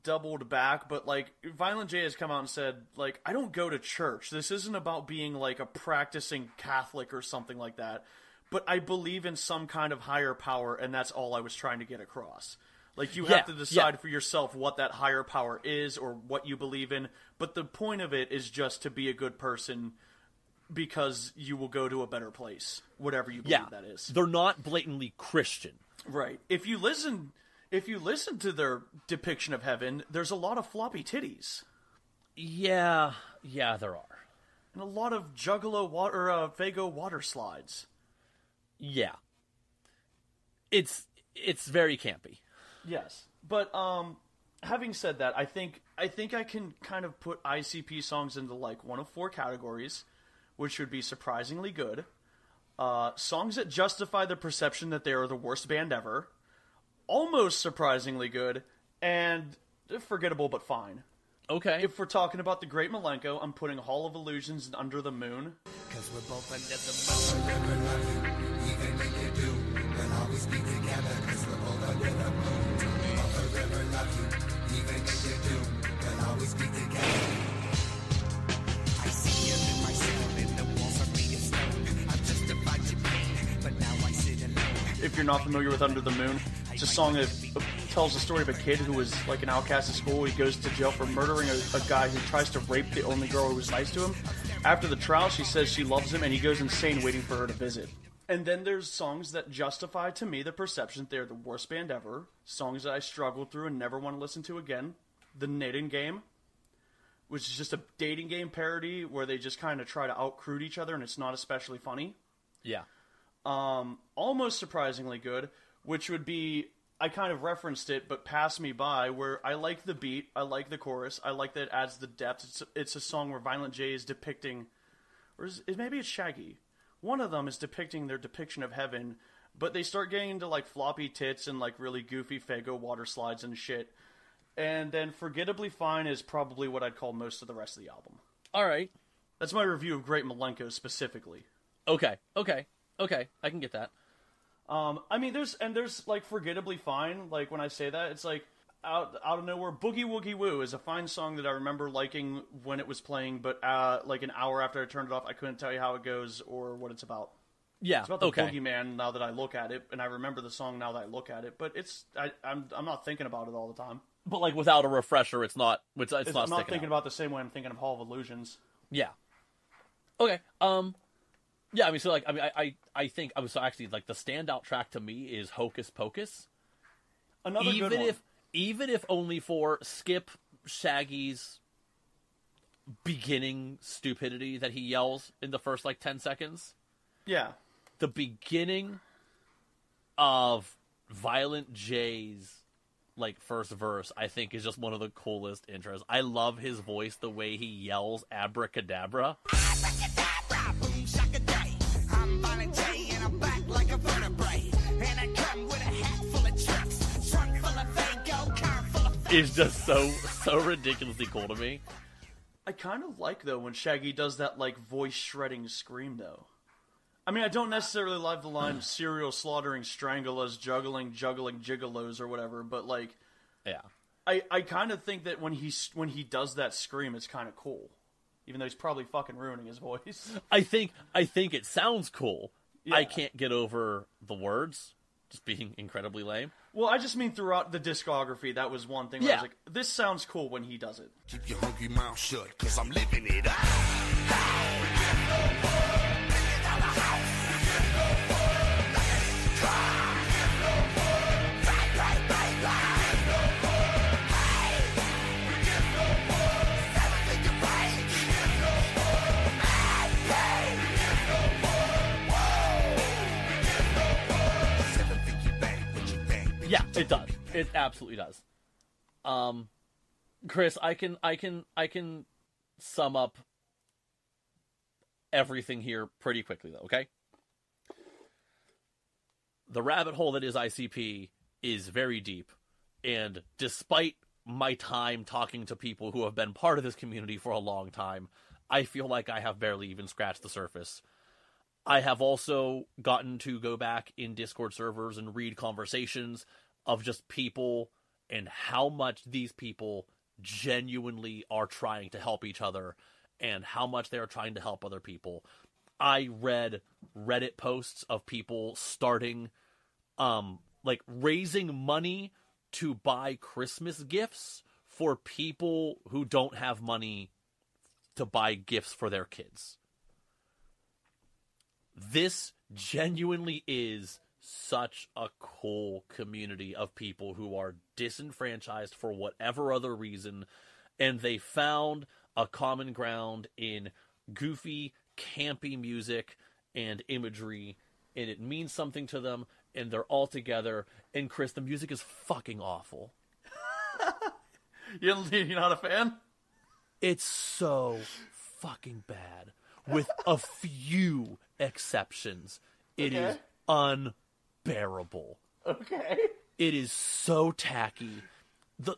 doubled back, but, like, Violent J has come out and said, like, I don't go to church. This isn't about being, like, a practicing Catholic or something like that, but I believe in some kind of higher power, and that's all I was trying to get across. Like, you have to decide for yourself what that higher power is or what you believe in, but the point of it is just to be a good person because you will go to a better place, whatever you believe that is. They're not blatantly Christian. Right. If you listen to their depiction of heaven, there's a lot of floppy titties. Yeah, there are. and a lot of Juggalo water, Fago water slides. Yeah. It's very campy. Yes. But, having said that, I think I can kind of put ICP songs into, like, one of 4 categories, which would be surprisingly good. Songs that justify the perception that they are the worst band ever. Almost surprisingly good. And forgettable but fine. Okay. If we're talking about the Great Malenko, I'm putting Hall of Illusions and Under the Moon. Cause we're both under the moon. Even when you do, we'll always be together. Cause we're both under the moon. Forever love you. Even when you do, we'll always be together. I see you in myself in the walls are made of stone. I've justified your pain, but now I sit alone. If you're not familiar with Under the Moon, it's a song that tells the story of a kid who was like an outcast at school. He goes to jail for murdering a guy who tries to rape the only girl who was nice to him. After the trial, she says she loves him, and he goes insane waiting for her to visit. And then there's songs that justify to me the perception that they're the worst band ever. Songs that I struggled through and never want to listen to again. The Knitting Game, which is just a dating game parody where they just kind of try to out-crude each other, and it's not especially funny. Yeah. Almost surprisingly good, which would be, I kind of referenced it, but passed me by, where I like the beat, I like the chorus, I like that it adds the depth. It's a song where Violent J is depicting, or maybe it's Shaggy. One of them is depicting their depiction of heaven, but they start getting into, like, floppy tits and, like, really goofy Fago water slides and shit. And then Forgettably Fine is probably what I'd call most of the rest of the album. Alright. That's my review of Great Malenko specifically. Okay, I can get that. I mean, there's like Forgettably Fine. Like when I say that, it's like out of nowhere. Boogie Woogie Woo is a fine song that I remember liking when it was playing, but like an hour after I turned it off, I couldn't tell you how it goes or what it's about. Yeah, it's about the boogeyman now that I look at it, and I remember the song now that I look at it. But I'm not thinking about it all the time. But like without a refresher, it's not. It's not. I'm not thinking about the same way I'm thinking of Hall of Illusions. Yeah. Okay. Yeah, I mean, so, like, I think, so actually, like, the standout track to me is Hocus Pocus. Another good one. Even if only for Skip Shaggy's beginning stupidity that he yells in the first, like, 10 seconds. Yeah. The beginning of Violent J's, like, first verse, I think, is just one of the coolest intros. I love his voice, the way he yells abracadabra. Abracadabra, boom, shaka-day. I'm Violent J and I'm back like a vertebrae. And I come with a hat full of trucks, trunk full of Fago, car full of facts. It's just so ridiculously cool to me. I kind of like, though, when Shaggy does that, like, voice-shredding scream, though. I mean, I don't necessarily love the line serial slaughtering stranglers, juggling gigolos or whatever, but, like... Yeah. I kind of think that when he does that scream, it's kind of cool. Even though he's probably fucking ruining his voice. I think it sounds cool. Yeah. I can't get over the words just being incredibly lame. Well, I just mean throughout the discography, that was one thing where I was like, this sounds cool when he does it. Keep your hungry mouth shut, cause I'm living it up. Yeah, it does. It absolutely does. Chris, I can sum up everything here pretty quickly, though, okay? The rabbit hole that is ICP is very deep, and despite my time talking to people who have been part of this community for a long time, I feel like I have barely even scratched the surface. I have also gotten to go back in Discord servers and read conversations of just people and how much these people genuinely are trying to help each other and how much they are trying to help other people. I read Reddit posts of people starting, like, raising money to buy Christmas gifts for people who don't have money to buy gifts for their kids. This genuinely is such a cool community of people who are disenfranchised for whatever other reason, and they found a common ground in goofy, campy music and imagery, and it means something to them, and they're all together. And Chris, the music is fucking awful. You're not a fan? It's so fucking bad. With a few exceptions. It is unbearable. Okay. It is so tacky.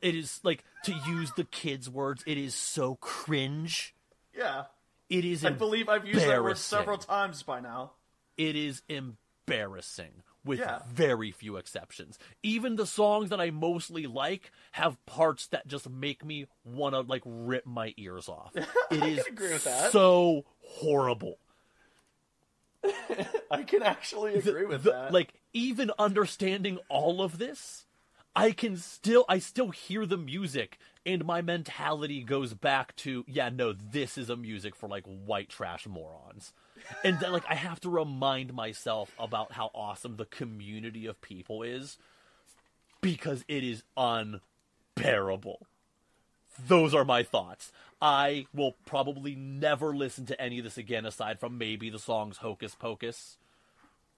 It is, like, to use the kids' words, it is so cringe. Yeah. It is I believe I've used that word several times by now. It is embarrassing, with very few exceptions. Even the songs that I mostly like have parts that just make me want to, like, rip my ears off. It is agree with that. So horrible. I can actually agree with that. Like, even understanding all of this, I still hear the music, and my mentality goes back to, this is a music for, like, white trash morons. And then, like, I have to remind myself about how awesome the community of people is, because it is unbearable. Those are my thoughts. I will probably never listen to any of this again, aside from maybe the songs Hocus Pocus,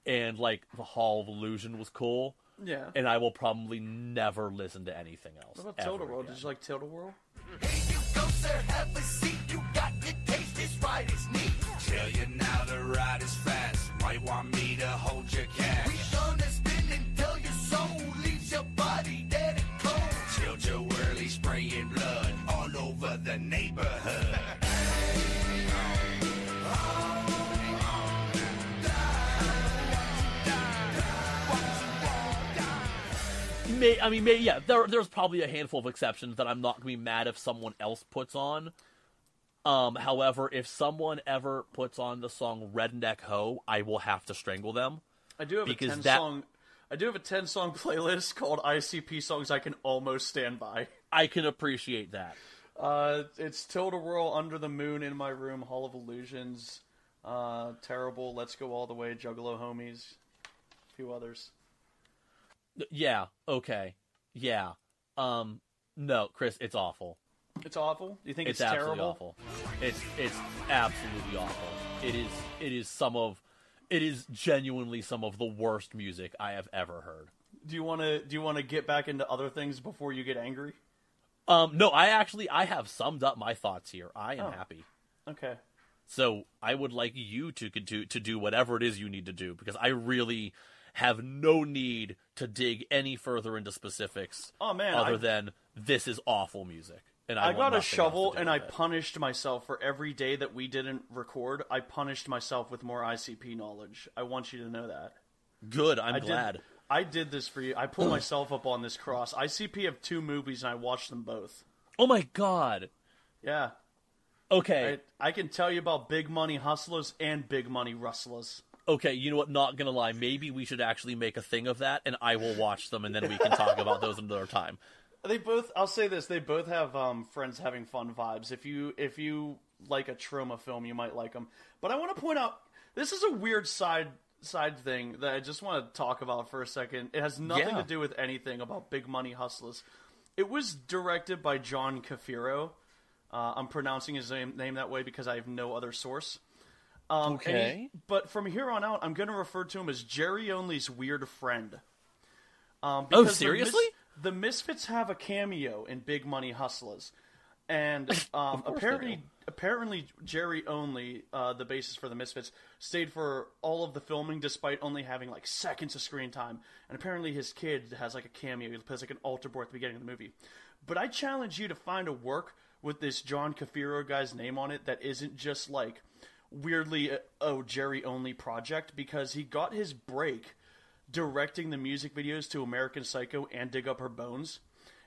and, like, the Hall of Illusion was cool. Yeah. And I will probably never listen to anything else. What about Tilt-A-Whirl? Did you like Tilt-A-Whirl? Hey, you go, sir, have a seat. You got the taste, this ride is neat. Tell you now the ride is fast. Might want me to hold your cash. We gonna spin until your soul leaves your body dead and cold. Tilt your whirly, spraying blood all over the neighborhood. There's probably a handful of exceptions that I'm not going to be mad if someone else puts on. However, if someone ever puts on the song Redneck Ho, I will have to strangle them. I do have a 10-song playlist called ICP songs I can almost stand by. I can appreciate that. It's Tilt-A-Whirl, Under the Moon, In My Room, Hall of Illusions, Terrible, Let's Go All the Way, Juggalo Homies, a few others. Yeah, okay. Yeah. No, Chris, it's awful. It's awful? You think it's absolutely terrible? Awful. It's absolutely awful. It is genuinely some of the worst music I have ever heard. Do you want to get back into other things before you get angry? No, I have summed up my thoughts here. I am happy. Okay. So I would like you to do whatever it is you need to do, because I really have no need to dig any further into specifics. Oh man, other than this is awful music. And I got a shovel and I punished myself for every day that we didn't record. I punished myself with more ICP knowledge. I want you to know that. Good, I'm glad. I did this for you. I pulled myself up on this cross. ICP have 2 movies and I watched them both. Oh my god. Yeah. Okay. I can tell you about Big Money Hustlers and Big Money Rustlers. Okay, you know what, not gonna lie, maybe we should actually make a thing of that, and I will watch them, and then we can talk about those another time. I'll say this, they both have friends having fun vibes. If you like a trauma film, you might like them. But I want to point out, this is a weird side thing that I just want to talk about for a second. It has nothing to do with anything about Big Money Hustlers. It was directed by John Cafiro. I'm pronouncing his name that way because I have no other source. Okay. But from here on out, I'm going to refer to him as Jerry Only's weird friend. Oh, seriously? The Misfits have a cameo in Big Money Hustlers. And apparently Jerry Only, the bassist for the Misfits, stayed for all of the filming despite only having like seconds of screen time. And apparently his kid has like a cameo. He plays like an altar boy at the beginning of the movie. But I challenge you to find a work with this John Cafiro guy's name on it that isn't just like weirdly Jerry Only project, because he got his break directing the music videos to American Psycho and Dig Up Her Bones.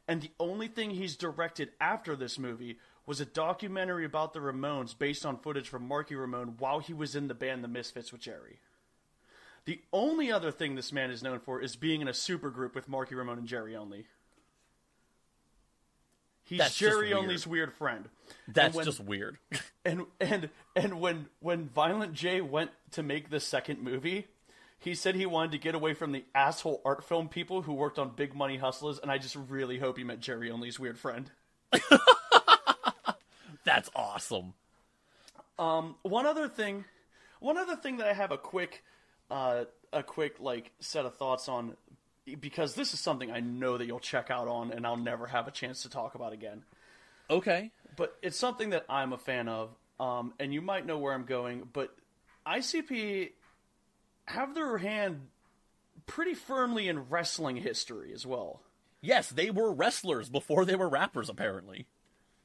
And the only thing he's directed after this movie was a documentary about the Ramones based on footage from Marky Ramone while he was in the band The Misfits with Jerry. The only other thing this man is known for is being in a supergroup with Marky Ramone and Jerry Only. He's Jerry Only's weird friend. That's just weird. And when Violent J went to make the second movie, he said he wanted to get away from the asshole art film people who worked on Big Money Hustlers, and I just really hope he met Jerry Only's weird friend. That's awesome. One other thing that I have a quick like set of thoughts on, because this is something I know that you'll check out on, and I'll never have a chance to talk about again. Okay. But it's something that I'm a fan of, and you might know where I'm going, but ICP have their hand pretty firmly in wrestling history as well. Yes, they were wrestlers before they were rappers, apparently.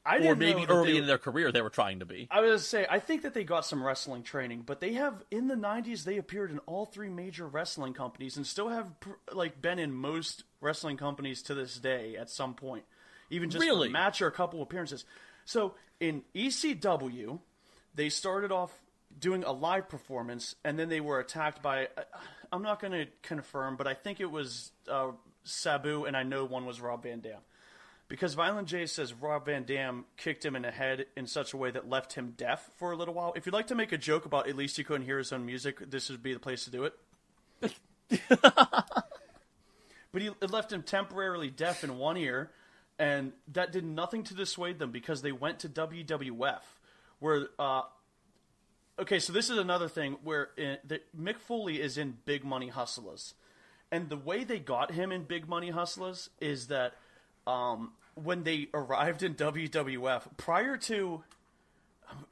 Or maybe early in their career they were trying to be. I was going to say, I think that they got some wrestling training, but they have, in the 90s, they appeared in all 3 major wrestling companies and still have been in most wrestling companies to this day at some point. Even just for a match or a couple appearances. So, in ECW, they started off doing a live performance, and then they were attacked by, I'm not going to confirm, but I think it was Sabu, and I know one was Rob Van Dam. Because Violent J says Rob Van Dam kicked him in the head in such a way that left him deaf for a little while. If you'd like to make a joke about at least he couldn't hear his own music, this would be the place to do it. But it left him temporarily deaf in one ear, and that did nothing to dissuade them because they went to WWF, where... okay, so this is another thing where Mick Foley is in Big Money Hustlers. And the way they got him in Big Money Hustlers is that... when they arrived in WWF, prior to...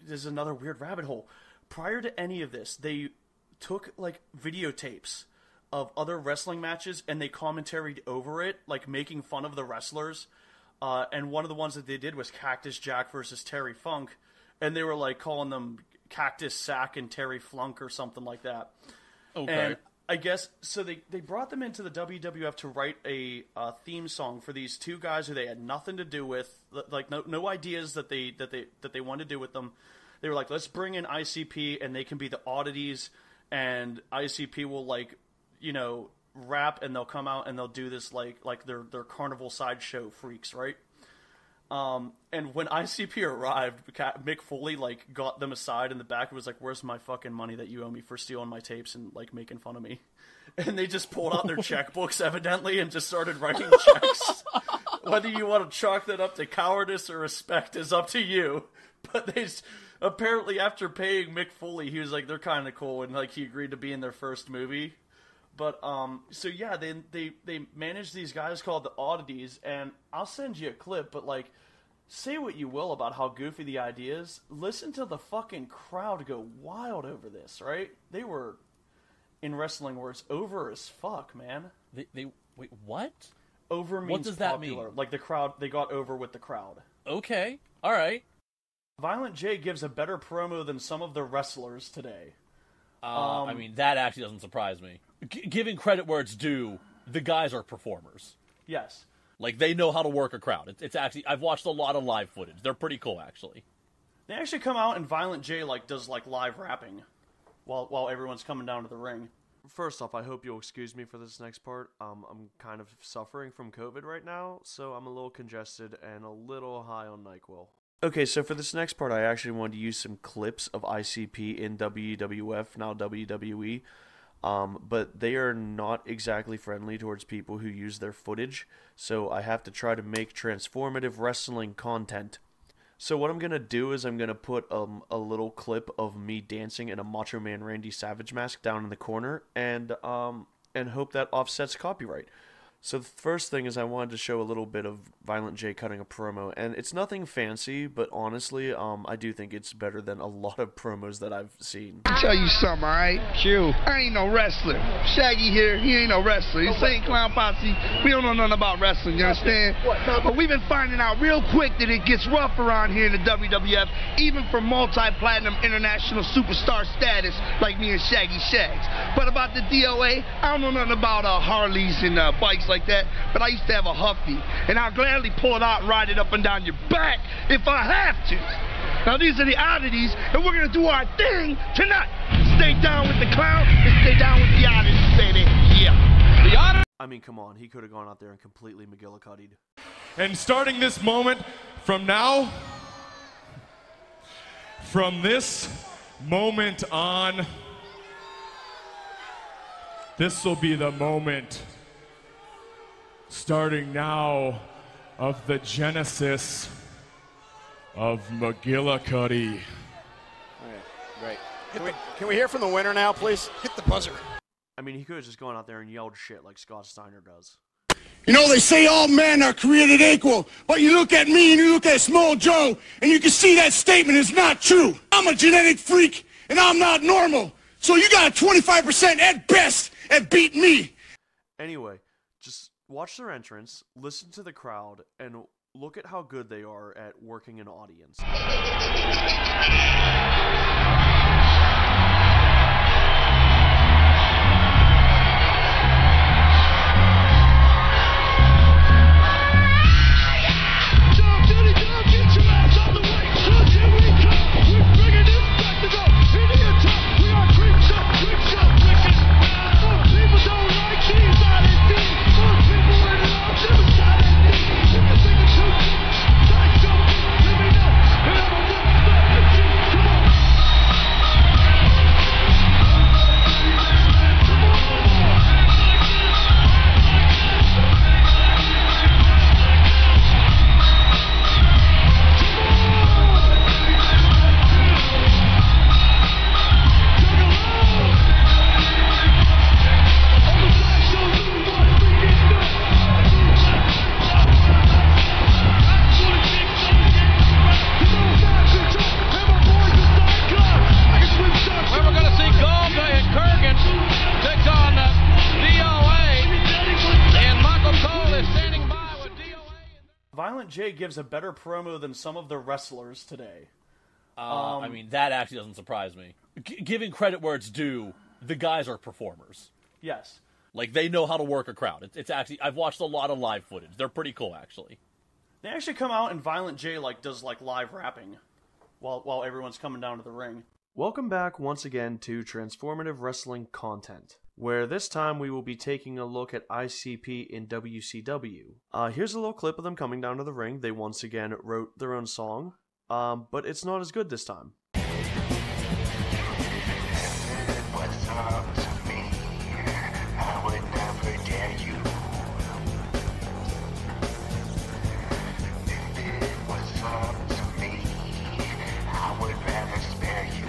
There's another weird rabbit hole. Prior to any of this, they took, like, videotapes of other wrestling matches, and they commentaried over it, like, making fun of the wrestlers. And one of the ones that they did was Cactus Jack versus Terry Funk, and they were, like, calling them Cactus Sack and Terry Flunk or something like that. Okay. And I guess, so they brought them into the WWF to write a theme song for these 2 guys who they had nothing to do with, like no ideas that they wanted to do with them. They were like, let's bring in ICP and they can be the oddities, and ICP will, like, you know, rap, and they'll come out and they'll do this like their carnival sideshow freaks, right? And when ICP arrived, Mick Foley, like, got them aside in the back and was like, where's my fucking money that you owe me for stealing my tapes and, like, making fun of me? And they just pulled out their checkbooks, evidently, and just started writing checks. Whether you want to chalk that up to cowardice or respect is up to you. But they apparently, after paying Mick Foley, he was like, they're kind of cool, and, like, he agreed to be in their first movie. But, so yeah, they managed these guys called the Oddities, and I'll send you a clip, but, like, say what you will about how goofy the idea is, listen to the fucking crowd go wild over this, right? They were, in wrestling words, over as fuck, man. Wait, what? Over means what does popular. That mean? Like, the crowd, they got over with the crowd. Okay, alright. Violent J gives a better promo than some of the wrestlers today. I mean, that actually doesn't surprise me. Giving credit where it's due, the guys are performers. Yes. Like, they know how to work a crowd. It's actually, I've watched a lot of live footage. They're pretty cool, actually. They actually come out and Violent J, like, does, like, live rapping while everyone's coming down to the ring. First off, I hope you'll excuse me for this next part. I'm kind of suffering from COVID right now, so I'm a little congested and a little high on NyQuil. Okay, so for this next part, I actually wanted to use some clips of ICP in WWF, now WWE. But they are not exactly friendly towards people who use their footage, so I have to try to make transformative wrestling content. So what I'm going to do is I'm going to put a little clip of me dancing in a Macho Man Randy Savage mask down in the corner, and hope that offsets copyright. So the first thing is I wanted to show a little bit of Violent J cutting a promo, and it's nothing fancy, but honestly, I do think it's better than a lot of promos that I've seen. I'll tell you something, alright? Shoot. I ain't no wrestler. Shaggy here, he ain't no wrestler. Insane Clown Posse, we don't know nothing about wrestling, you understand? But we've been finding out real quick that it gets rough around here in the WWF, even for multi-platinum international superstar status like me and Shaggy Shags. But about the DOA, I don't know nothing about Harleys and bikes like that, but I used to have a Huffy, and I'll gladly pull it out and ride it up and down your back if I have to. Now these are the oddities, and we're gonna do our thing tonight. Stay down with the clown and stay down with the oddities, baby. Yeah. The oddity. I mean, come on, he could have gone out there and completely McGillicuddied. And starting this moment from now, from this moment on, this will be the moment, starting now, of the genesis of McGillicuddy. Alright, Can we hear from the winner now, please? Hit the buzzer. I mean, he could have just gone out there and yelled shit like Scott Steiner does. You know, they say all men are created equal, but you look at me and you look at Small Joe, and you can see that statement is not true. I'm a genetic freak, and I'm not normal. So you got a 25% at best at beating me. Anyway, just watch their entrance, listen to the crowd, and look at how good they are at working an audience. Violent J gives a better promo than some of the wrestlers today. I mean, that actually doesn't surprise me. Giving credit where it's due, the guys are performers. Yes. Like, they know how to work a crowd. It's actually, I've watched a lot of live footage. They're pretty cool, actually. They actually come out and Violent J does live rapping while everyone's coming down to the ring. Welcome back once again to Transformative Wrestling Content, where this time we will be taking a look at ICP in WCW. Here's a little clip of them coming down to the ring. They once again wrote their own song, but it's not as good this time. What's up to me? I would never dare you. If it was up to me, I would rather spare you.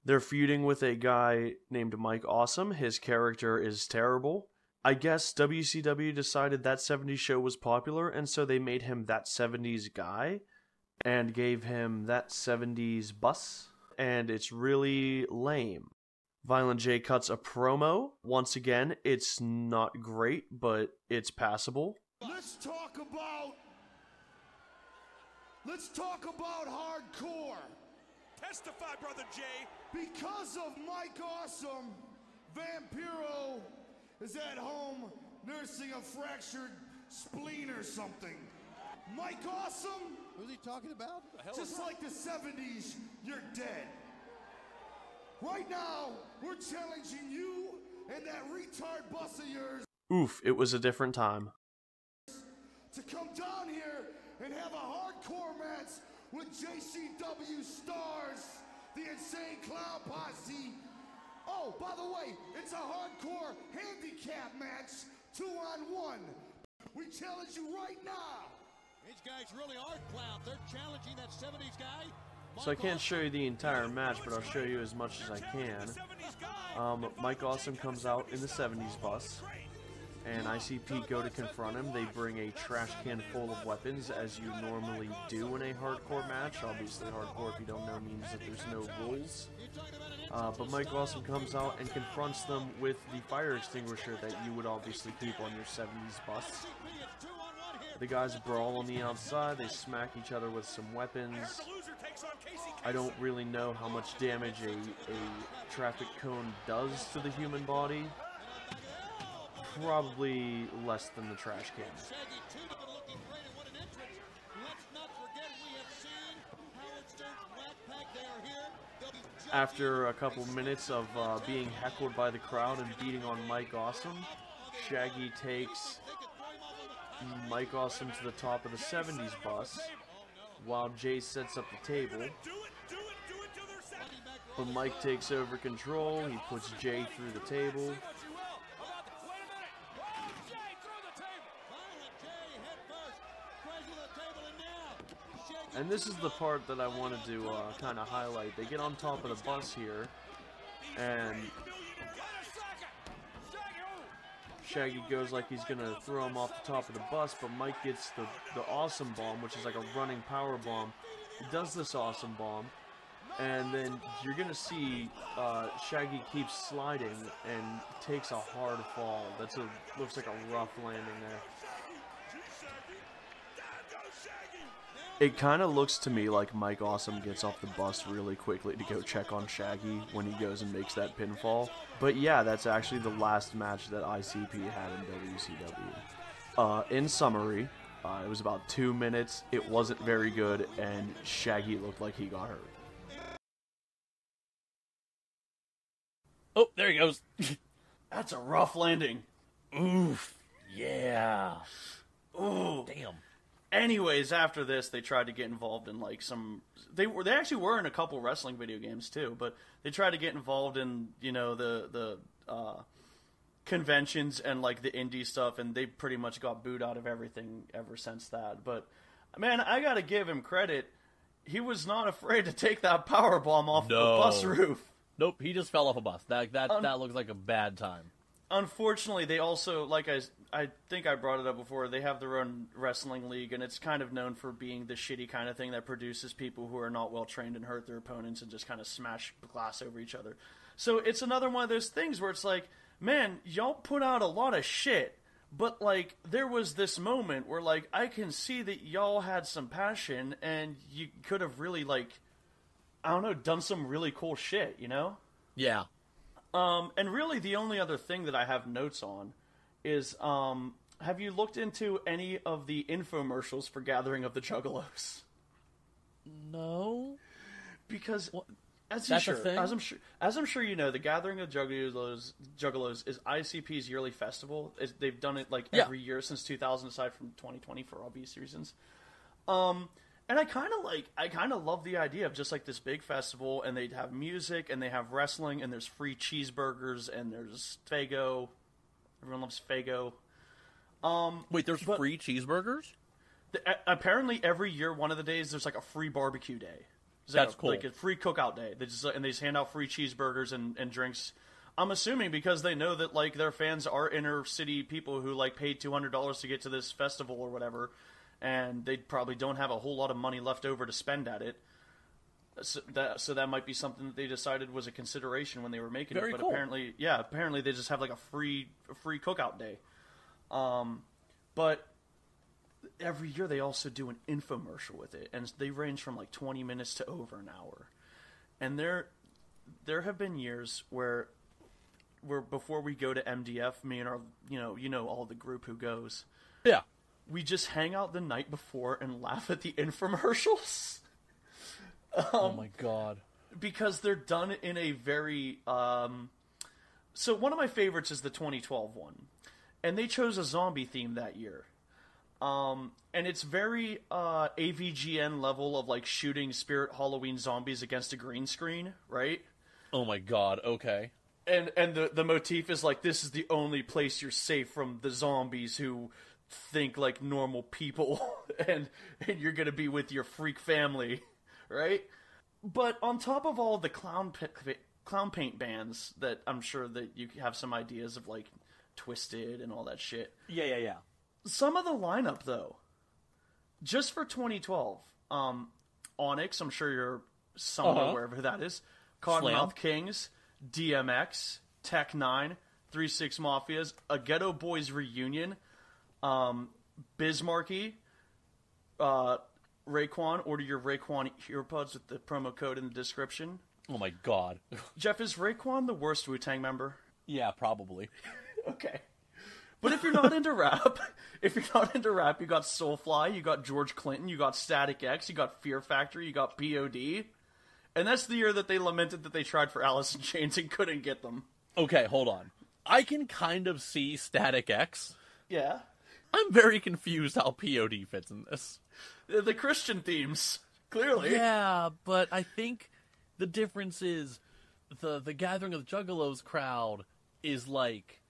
They're feuding with a guy named Mike Awesome. His character is terrible. I guess WCW decided that 70s show was popular, and so they made him that 70s guy and gave him that 70s bus, and it's really lame. Violent J cuts a promo. Once again, it's not great, but it's passable. Let's talk about hardcore. Testify, Brother J. Because of Mike Awesome, Vampiro is at home nursing a fractured spleen or something. Mike Awesome? Who's he talking about? Just like the 70s, you're dead. Right now, we're challenging you and that retard bus of yours Oof, it was a different time. to come down here and have a hardcore match with JCW stars, the Insane Clown Posse. Oh, by the way, it's a hardcore handicap match, 2-on-1. We challenge you right now. These guys really are clowns. They're challenging that 70s guy. So I can't show you the entire match, but I'll show you as much as I can. Mike Awesome comes out in the 70s bus, and ICP go to confront him. They bring a trash can full of weapons, as you normally do in a hardcore match. Obviously, hardcore, if you don't know, means that there's no rules. But Mike Awesome comes out and confronts them with the fire extinguisher that you would obviously keep on your 70s bus. The guys brawl on the outside, they smack each other with some weapons. I don't really know how much damage a traffic cone does to the human body. Probably less than the trash can. After a couple minutes of being heckled by the crowd and beating on Mike Awesome, Shaggy takes Mike Awesome to the top of the 70s bus while Jay sets up the table. But Mike takes over control, he puts Jay through the table. And this is the part that I wanted to kind of highlight. They get on top of the bus here, and Shaggy goes like he's going to throw him off the top of the bus, but Mike gets the awesome bomb, which is like a running power bomb. He does this awesome bomb, and then you're going to see Shaggy keeps sliding and takes a hard fall. Looks like a rough landing there. It kind of looks to me like Mike Awesome gets off the bus really quickly to go check on Shaggy when he goes and makes that pinfall. But yeah, that's actually the last match that ICP had in WCW. In summary, it was about 2 minutes, it wasn't very good, and Shaggy looked like he got hurt. Oh, there he goes. That's a rough landing. Oof. Yeah. Ooh. Damn. Anyways, after this, they tried to get involved in like some. They actually were in a couple wrestling video games too, but they tried to get involved in the conventions and like the indie stuff, and they pretty much got booed out of everything ever since that. But man, I gotta give him credit. He was not afraid to take that power bomb off the bus roof. Nope, he just fell off a bus. That looks like a bad time. Unfortunately, they also, like I think I brought it up before, they have their own wrestling league, and it's kind of known for being the shitty kind of thing that produces people who are not well trained and hurt their opponents and just kind of smash glass over each other. So it's another one of those things where it's like, man, y'all put out a lot of shit, but like there was this moment where like I can see that y'all had some passion and you could have really like, I don't know, done some really cool shit, you know? Yeah. And really the only other thing that I have notes on is, have you looked into any of the infomercials for Gathering of the Juggalos? No. Because, as I'm sure you know, the Gathering of Juggalos is ICP's yearly festival. They've done it like every year since 2000, aside from 2020 for obvious reasons. And I kind of love the idea of just like this big festival, and they'd have music, and they have wrestling, and there's free cheeseburgers, and there's Faygo. Everyone loves Faygo. Wait, there's free cheeseburgers? Apparently, every year, one of the days, there's like a free barbecue day. That's cool. Like a free cookout day. They just hand out free cheeseburgers and drinks. I'm assuming because they know that like their fans are inner city people who like paid $200 to get to this festival or whatever. And they probably don't have a whole lot of money left over to spend at it. So that might be something that they decided was a consideration when they were making it. But cool. apparently they just have like a free cookout day. But every year they also do an infomercial with it, and they range from like 20 minutes to over an hour. And there have been years where before we go to MDF, me and our all the group who goes. Yeah. We just hang out the night before and laugh at the infomercials. Oh my god. Because they're done in a very... So one of my favorites is the 2012 one. And they chose a zombie theme that year. And it's very AVGN level of like shooting Spirit Halloween zombies against a green screen, right? Oh my god, okay. And the motif is like, this is the only place you're safe from the zombies who... think like normal people and you're gonna be with your freak family, right? But on top of all the clown paint bands that I'm sure that you have some ideas of, like Twisted and all that shit. Yeah. Some of the lineup though, just for 2012, Onyx, I'm sure you're somewhat aware of who that is. Cottonmouth Kings, DMX, Tech 9, 3-6 Mafias, a Ghetto Boys reunion. Bismarcky, Raekwon. Order your Raekwon earbuds with the promo code in the description. Oh my god. Jeff, is Raekwon the worst Wu-Tang member? Yeah, probably. Okay. But if you're not into rap, you got Soulfly, you got George Clinton, you got Static X, you got Fear Factory, you got POD. And that's the year that they lamented that they tried for Alice in Chains and couldn't get them. Okay, hold on. I can kind of see Static X. Yeah. I'm very confused how POD fits in this. The Christian themes, clearly. Yeah, but I think the difference is the Gathering of the Juggalos crowd is like,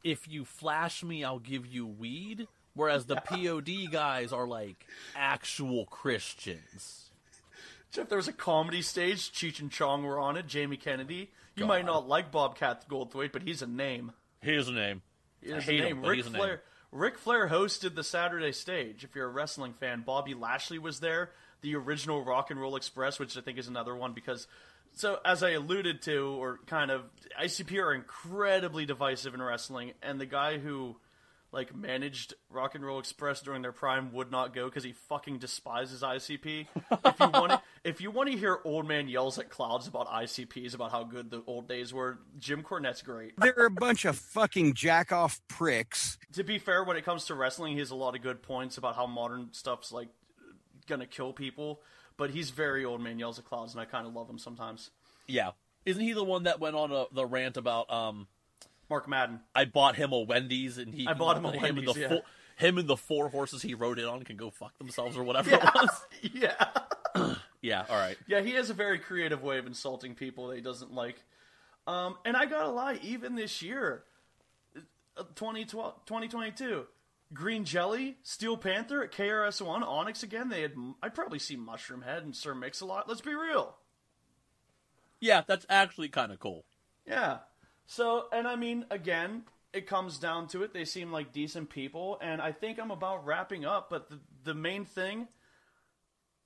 if you flash me, I'll give you weed. Whereas the POD guys are like actual Christians. Jeff, there was a comedy stage. Cheech and Chong were on it. Jamie Kennedy. You might not like Bobcat Goldthwait, but he's a name. He is a name. I hate him, but he's a name. Ric Flair hosted the Saturday stage. If you're a wrestling fan, Bobby Lashley was there. The original Rock and Roll Express, which I think is another one because... So, as I alluded to, or kind of, ICP are incredibly divisive in wrestling, and the guy who, like, managed Rock and Roll Express during their prime would not go because he fucking despises ICP. If you want to hear old man yells at clouds about ICPs, about how good the old days were, Jim Cornette's great. They're a bunch of fucking jack-off pricks. To be fair, when it comes to wrestling, he has a lot of good points about how modern stuff's, like, gonna kill people. But he's very old man yells at clouds, and I kind of love him sometimes. Yeah. Isn't he the one that went on the rant about... Mark Madden. I bought him a Wendy's, and I bought him a Wendy's, him and the 4 horses he rode in on can go fuck themselves or whatever it was. Yeah. Yeah, all right. Yeah, he has a very creative way of insulting people that he doesn't like. And I gotta lie, even this year, 2022... Green Jelly, Steel Panther at KRS-One, Onyx again. I'd probably see Mushroom Head and Sir Mix-a-Lot. Let's be real. Yeah, that's actually kind of cool. Yeah. So, and I mean, again, it comes down to it. They seem like decent people, and I think I'm about wrapping up. But the main thing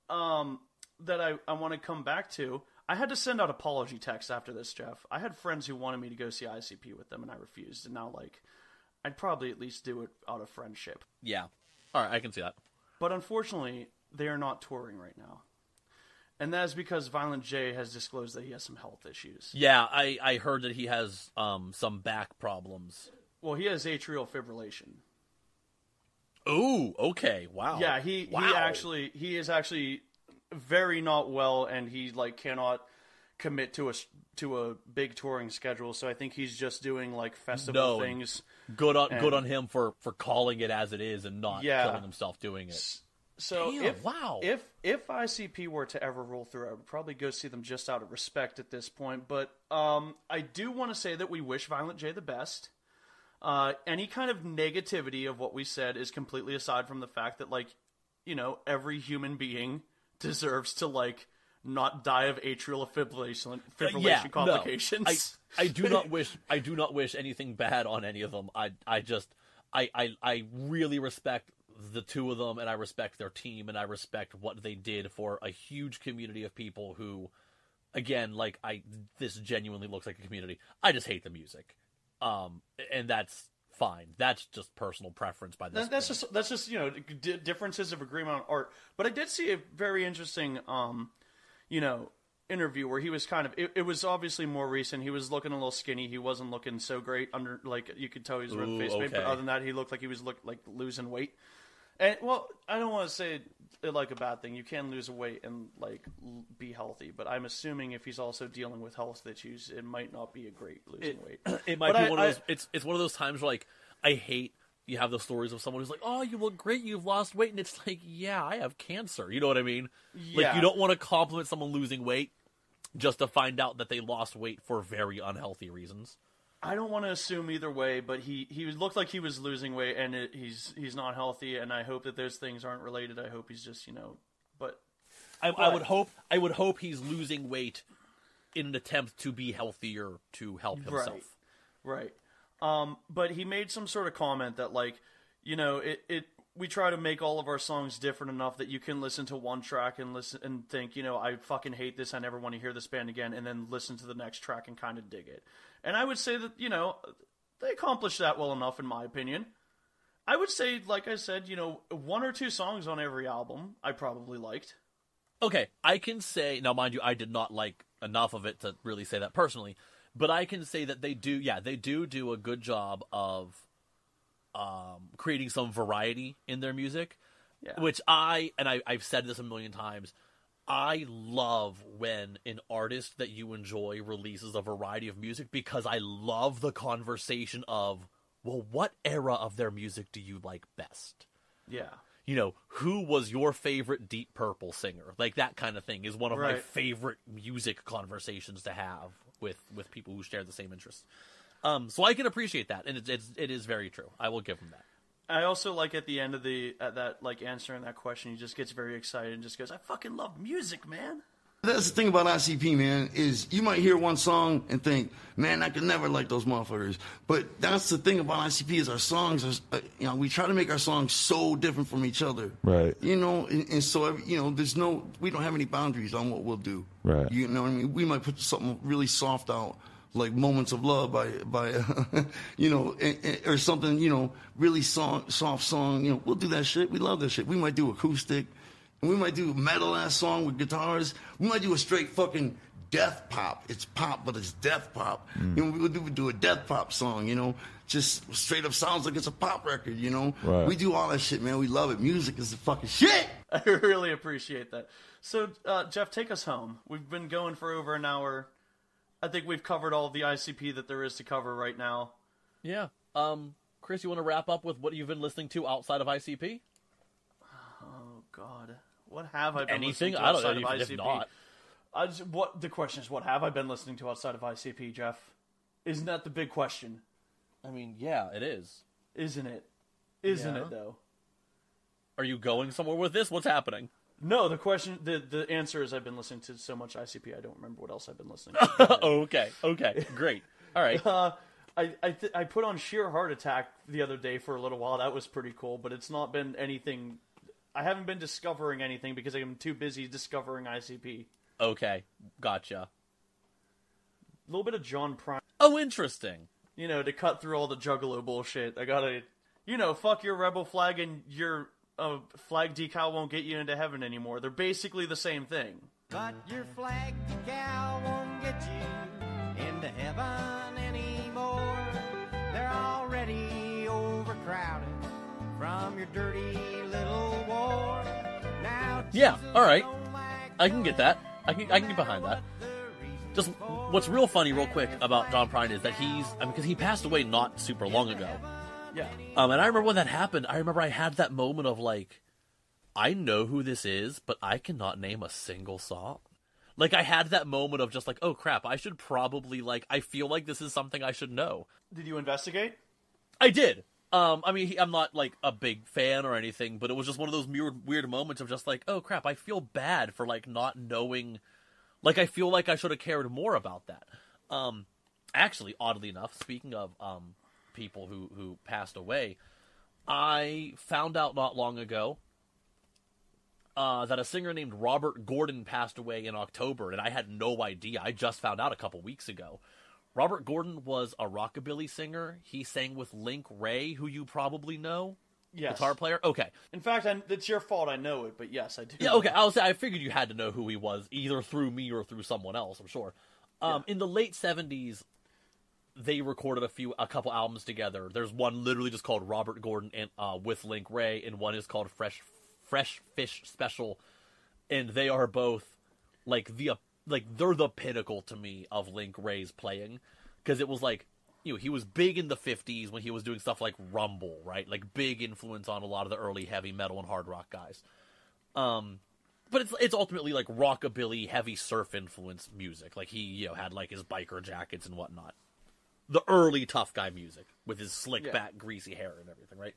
that I want to come back to, I had to send out apology texts after this, Jeff. I had friends who wanted me to go see ICP with them, and I refused. And now, like... I'd probably at least do it out of friendship. Yeah. All right, I can see that. But unfortunately, they are not touring right now. And that is because Violent J has disclosed that he has some health issues. Yeah, I heard that he has some back problems. Well, he has atrial fibrillation. Ooh, okay, wow. Yeah, he is actually very not well, and he like cannot commit to a big touring schedule. So I think he's just doing like festival things. Good on him for calling it as it is and not killing himself doing it. So damn, if ICP were to ever roll through, I would probably go see them just out of respect at this point. But I do want to say that we wish Violent J the best. Any kind of negativity of what we said is completely aside from the fact that, like, you know, every human being deserves to, like, not die of atrial fibrillation complications. No. I do not wish anything bad on any of them. I really respect the two of them, and I respect their team, and I respect what they did for a huge community of people who, again, like, this genuinely looks like a community. I just hate the music. And that's fine. That's just personal preference by this. That's just you know, differences of agreement on art. But I did see a very interesting you know, interview where he was kind of, it was obviously more recent. He was looking a little skinny. He wasn't looking so great under, like, you could tell he was red-faced, but other than that, he looked like he was like losing weight. And, well, I don't want to say it like a bad thing. You can lose weight and, like, be healthy, but I'm assuming if he's also dealing with health issues, it might not be a great losing weight. It might be one of those, it's one of those times where, like, I hate, you have the stories of someone who's like, oh, you look great, you've lost weight, and it's like, yeah, I have cancer. You know what I mean? Yeah. Like, you don't want to compliment someone losing weight just to find out that they lost weight for very unhealthy reasons. I don't want to assume either way, but he looked like he was losing weight, and he's not healthy, and I hope that those things aren't related. I hope he's just, you know, but... I would hope he's losing weight in an attempt to be healthier to help himself. Right. But he made some sort of comment that, like, you know, we try to make all of our songs different enough that you can listen to one track and listen and think, you know, I fucking hate this, I never want to hear this band again, and then listen to the next track and kind of dig it. And I would say that, you know, they accomplished that well enough, in my opinion. I would say, like I said, you know, 1 or 2 songs on every album I probably liked. Okay, I can say, now mind you, I did not like enough of it to really say that personally, but I can say that they do a good job of creating some variety in their music, which I've said this a million times, I love when an artist that you enjoy releases a variety of music, because I love the conversation of, well, what era of their music do you like best? Yeah. You know, who was your favorite Deep Purple singer? Like, that kind of thing is one of my favorite music conversations to have with people who share the same interests. So I can appreciate that, and it is very true. I will give them that. I also like at the end of answering that question, he just gets very excited and just goes, "I fucking love music, man." That's the thing about ICP, man, is you might hear one song and think, man, I could never like those motherfuckers. But that's the thing about ICP is our songs, we try to make our songs so different from each other. Right. And so, we don't have any boundaries on what we'll do. Right. You know what I mean? We might put something really soft out, like Moments of Love by or something, really soft song. We'll do that shit. We love that shit. We might do acoustic. And we might do a metal-ass song with guitars. We might do a straight fucking death pop. It's pop, but it's death pop. We would do a death pop song, just straight up sounds like it's a pop record, Right. We do all that shit, man. We love it. Music is the fucking shit. I really appreciate that. So, Jeff, take us home. We've been going for over an hour. I think we've covered all the ICP that there is to cover right now. Yeah. Chris, you want to wrap up with what you've been listening to outside of ICP? Oh, God. What have I been Anything? listening to I don't outside know. of If ICP? not. The question is, what have I been listening to outside of ICP, Jeff? Isn't that the big question? I mean, yeah, it is. Isn't it? Isn't it, though? Are you going somewhere with this? What's happening? No, the question, the answer is I've been listening to so much ICP, I don't remember what else I've been listening to. Okay, great. All right. I put on Sheer Heart Attack the other day for a little while. That was pretty cool, but it's not been anything. I haven't been discovering anything because I'm too busy discovering ICP. Okay, gotcha. A little bit of John Prine. Oh, interesting. To cut through all the Juggalo bullshit. I gotta, fuck your rebel flag and your flag decal won't get you into heaven anymore. They're basically the same thing. But your flag decal won't get you into heaven anymore. They're already overcrowded from your dirty little war. Now yeah, all right. I can get that. I can get behind that. Just what's real funny, real quick, about John Prine is that because he passed away not super long ago. Yeah. And I remember when that happened. I remember I had that moment of I know who this is, but I cannot name a single song. I had that moment of just oh crap, I should probably I feel like this is something I should know. Did you investigate? I did. I'm not a big fan or anything, but it was just one of those weird moments of just oh crap, I feel bad for not knowing. I feel like I should have cared more about that. Actually, oddly enough, speaking of people who passed away, I found out not long ago that a singer named Robert Gordon passed away in October, and I had no idea. I just found out a couple weeks ago. Robert Gordon was a rockabilly singer. He sang with Link Ray, who you probably know. Yes. Guitar player? Okay. In fact, it's your fault I know it, but yes, I do. Yeah, okay. I figured you had to know who he was, either through me or through someone else, I'm sure. In the late 70s, they recorded a couple albums together. There's one literally just called Robert Gordon and with Link Ray, and one is called Fresh Fish Special, and they are both they're the pinnacle to me of Link Ray's playing, because it was he was big in the 50s when he was doing stuff like Rumble, right? Big influence on a lot of the early heavy metal and hard rock guys. But it's ultimately rockabilly, heavy surf influence music. He had his biker jackets and whatnot. The early tough guy music with his slick back, greasy hair and everything, right?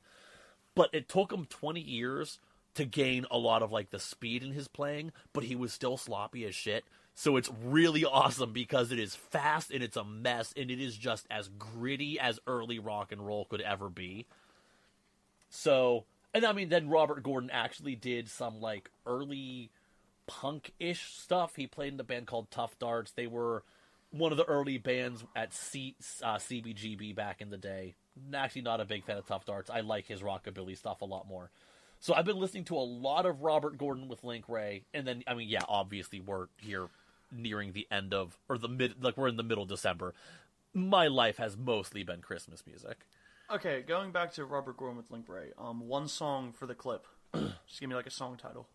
But it took him 20 years to gain a lot of the speed in his playing, but he was still sloppy as shit. So it's really awesome because it is fast and it's a mess and it is just as gritty as early rock and roll could ever be. So, and then Robert Gordon actually did some early punk-ish stuff. He played in the band called Tough Darts. They were one of the early bands at CBGB back in the day. Actually not a big fan of Tough Darts. I like his rockabilly stuff a lot more. So I've been listening to a lot of Robert Gordon with Link Ray, and then obviously we're here nearing the end of, or we're in the middle of December. My life has mostly been Christmas music. Okay, going back to Robert Gordon with Link Ray, one song for the clip. Just give me a song title.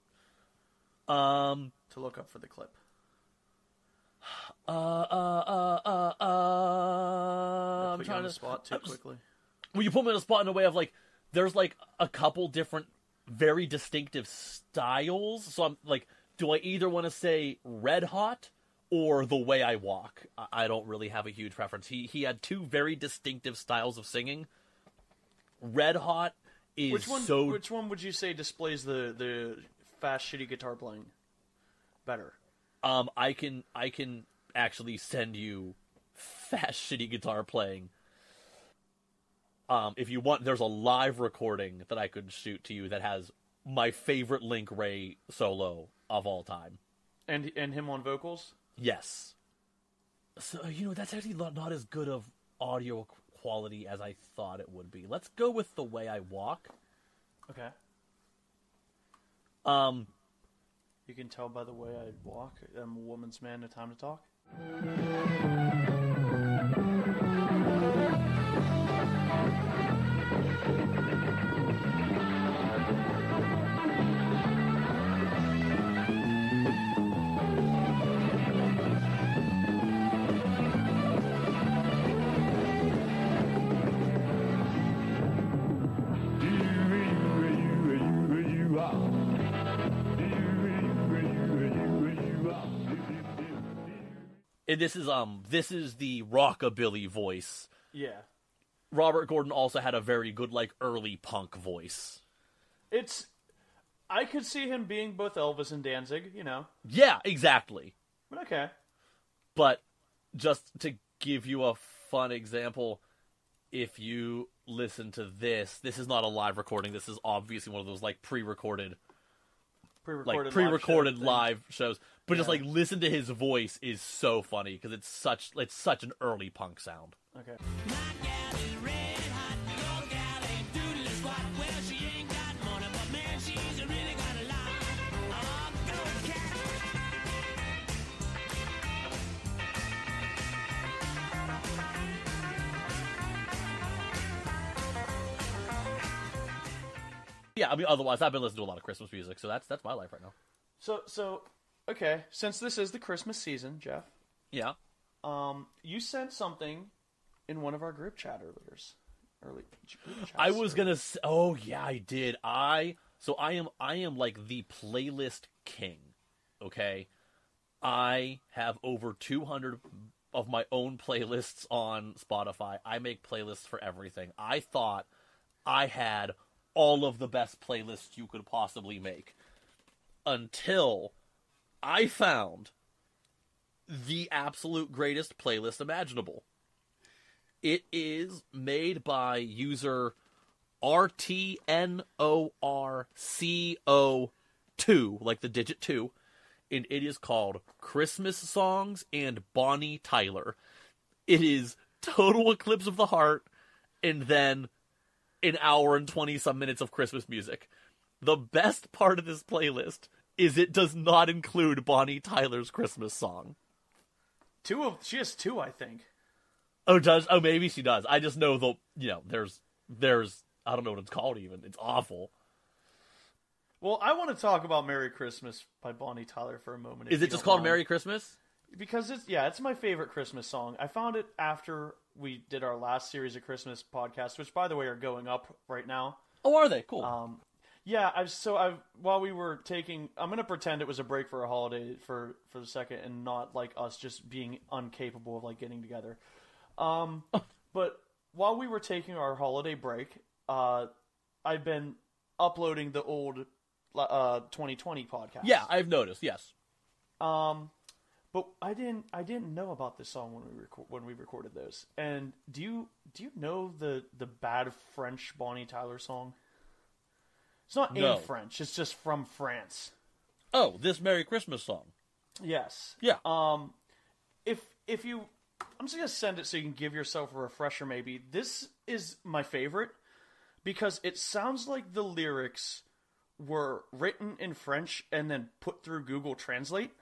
To look up for the clip. I'm trying to spot too quickly. Well, you put me on a spot in a way of there's a couple different very distinctive styles. So I'm do I either want to say Red Hot or The Way I Walk? I don't really have a huge preference. He had two very distinctive styles of singing. Red Hot is Which one would you say displays the fast, shitty guitar playing better? I can actually send you fast, shitty guitar playing. If you want, there's a live recording that I could shoot to you that has my favorite Link Ray solo of all time. And him on vocals? Yes. So, that's actually not as good of audio quality as I thought it would be. Let's go with The Way I Walk. Okay. You can tell by the way I walk, I'm a woman's man, no time to talk. And this is the rockabilly voice. Yeah. Robert Gordon also had a very good, early punk voice. I could see him being both Elvis and Danzig, Yeah, exactly. But okay. But just to give you a fun example, if you listen to this is not a live recording. This is obviously one of those pre-recorded live shows. But just listen to his voice is so funny because it's such an early punk sound. Okay. Yeah, otherwise I've been listening to a lot of Christmas music, so that's my life right now. So okay, since this is the Christmas season, Jeff. Yeah. You sent something in one of our group chat early. I was gonna say, oh yeah, I did. I am the playlist king. Okay, I have over 200 of my own playlists on Spotify. I make playlists for everything. I thought I had all of the best playlists you could possibly make until I found the absolute greatest playlist imaginable. It is made by user RTNORCO2, like the digit 2, and it is called Christmas Songs and Bonnie Tyler. It is total eclipse of the heart, and then an hour and 20-some minutes of Christmas music. The best part of this playlist is it does not include Bonnie Tyler's Christmas song. She has two, I think. Oh, does? Oh, maybe she does. I just know there's I don't know what it's called even. It's awful. Well, I want to talk about Merry Christmas by Bonnie Tyler for a moment. Is it just called Merry Christmas? Because it's my favorite Christmas song. I found it after we did our last series of Christmas podcasts, which, by the way, are going up right now. Oh, are they? Cool. While we were taking, I'm going to pretend it was a break for a holiday for a second and not like us just being incapable of getting together. But while we were taking our holiday break, I've been uploading the old 2020 podcast. Yeah, I've noticed. Yes. But I didn't know about this song when we recorded those. And do you know the bad French Bonnie Tyler song? It's not in French. It's just from France. Oh, this Merry Christmas song. Yes. Yeah. If you, I'm just gonna send it so you can give yourself a refresher. Maybe this is my favorite because it sounds like the lyrics were written in French and then put through Google Translate.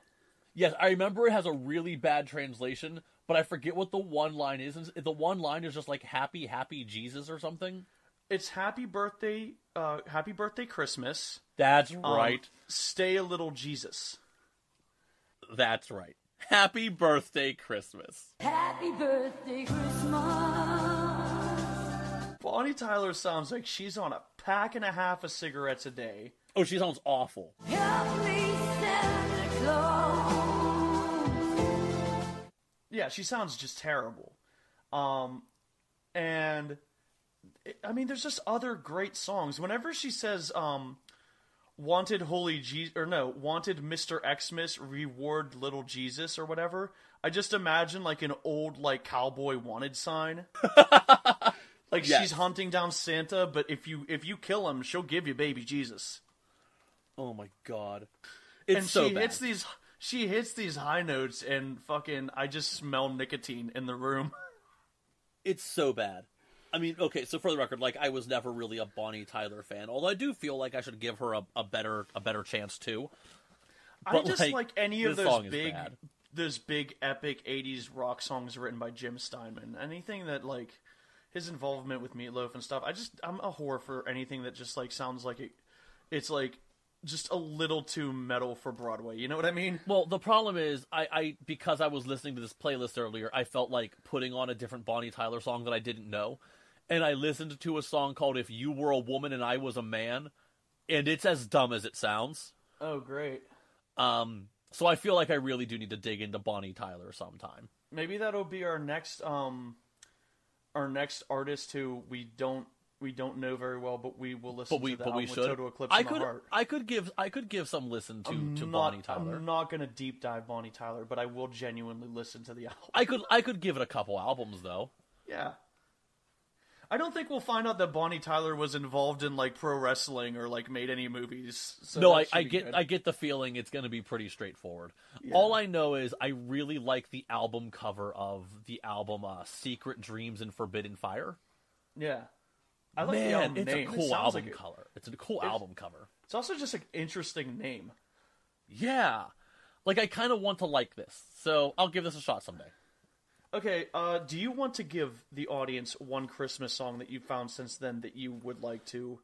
Yes, I remember it has a really bad translation, but I forget what the one line is. The one line is just "Happy, Happy Jesus" or something. It's Happy Birthday Christmas. That's right. Stay a little Jesus. That's right. Happy Birthday Christmas. Happy Birthday Christmas. Bonnie Tyler sounds like she's on a pack and a half of cigarettes a day. Oh, she sounds awful. Help me, Santa Claus. Yeah, she sounds just terrible. And I mean, there's just other great songs. Whenever she says, wanted wanted Mr. Xmas, reward little Jesus, or whatever, I just imagine, like, an old, like, cowboy wanted sign. Like, she's hunting down Santa, but if you kill him, she'll give you baby Jesus. Oh my god. It's so bad. She hits these high notes, and fucking, I just smell nicotine in the room. It's so bad. I mean, okay, so for the record, like, I was never really a Bonnie Tyler fan, although I do feel like I should give her a better chance too. But I just like any of those big epic 80s rock songs written by Jim Steinman. Anything that, like, his involvement with Meatloaf and stuff. I'm a whore for anything that just, like, sounds like it's like just a little too metal for Broadway. You know what I mean? Well, the problem is, I because I was listening to this playlist earlier, I felt like putting on a different Bonnie Tyler song that I didn't know. And I listened to a song called If You Were a Woman and I Was a Man, and it's as dumb as it sounds. Oh, great. So I feel like I really do need to dig into Bonnie Tyler sometime. Maybe that'll be our next artist who we don't know very well, but we will listen to that with Total Eclipse in the Heart. I could give some listen to Bonnie Tyler. I'm not going to deep dive Bonnie Tyler, but I will genuinely listen to the album. I could give it a couple albums though. Yeah. I don't think we'll find out that Bonnie Tyler was involved in, like, pro wrestling or, like, made any movies. So no, I get the feeling it's going to be pretty straightforward. Yeah. All I know is I really like the album cover of the album Secret Dreams and Forbidden Fire. Yeah. I like the album it's name. A cool album cover. It's a cool album cover. It's also just an interesting name. Yeah. Like, I kind of want to like this, so I'll give this a shot someday. Okay, do you want to give the audience one Christmas song that you found since then that you would like to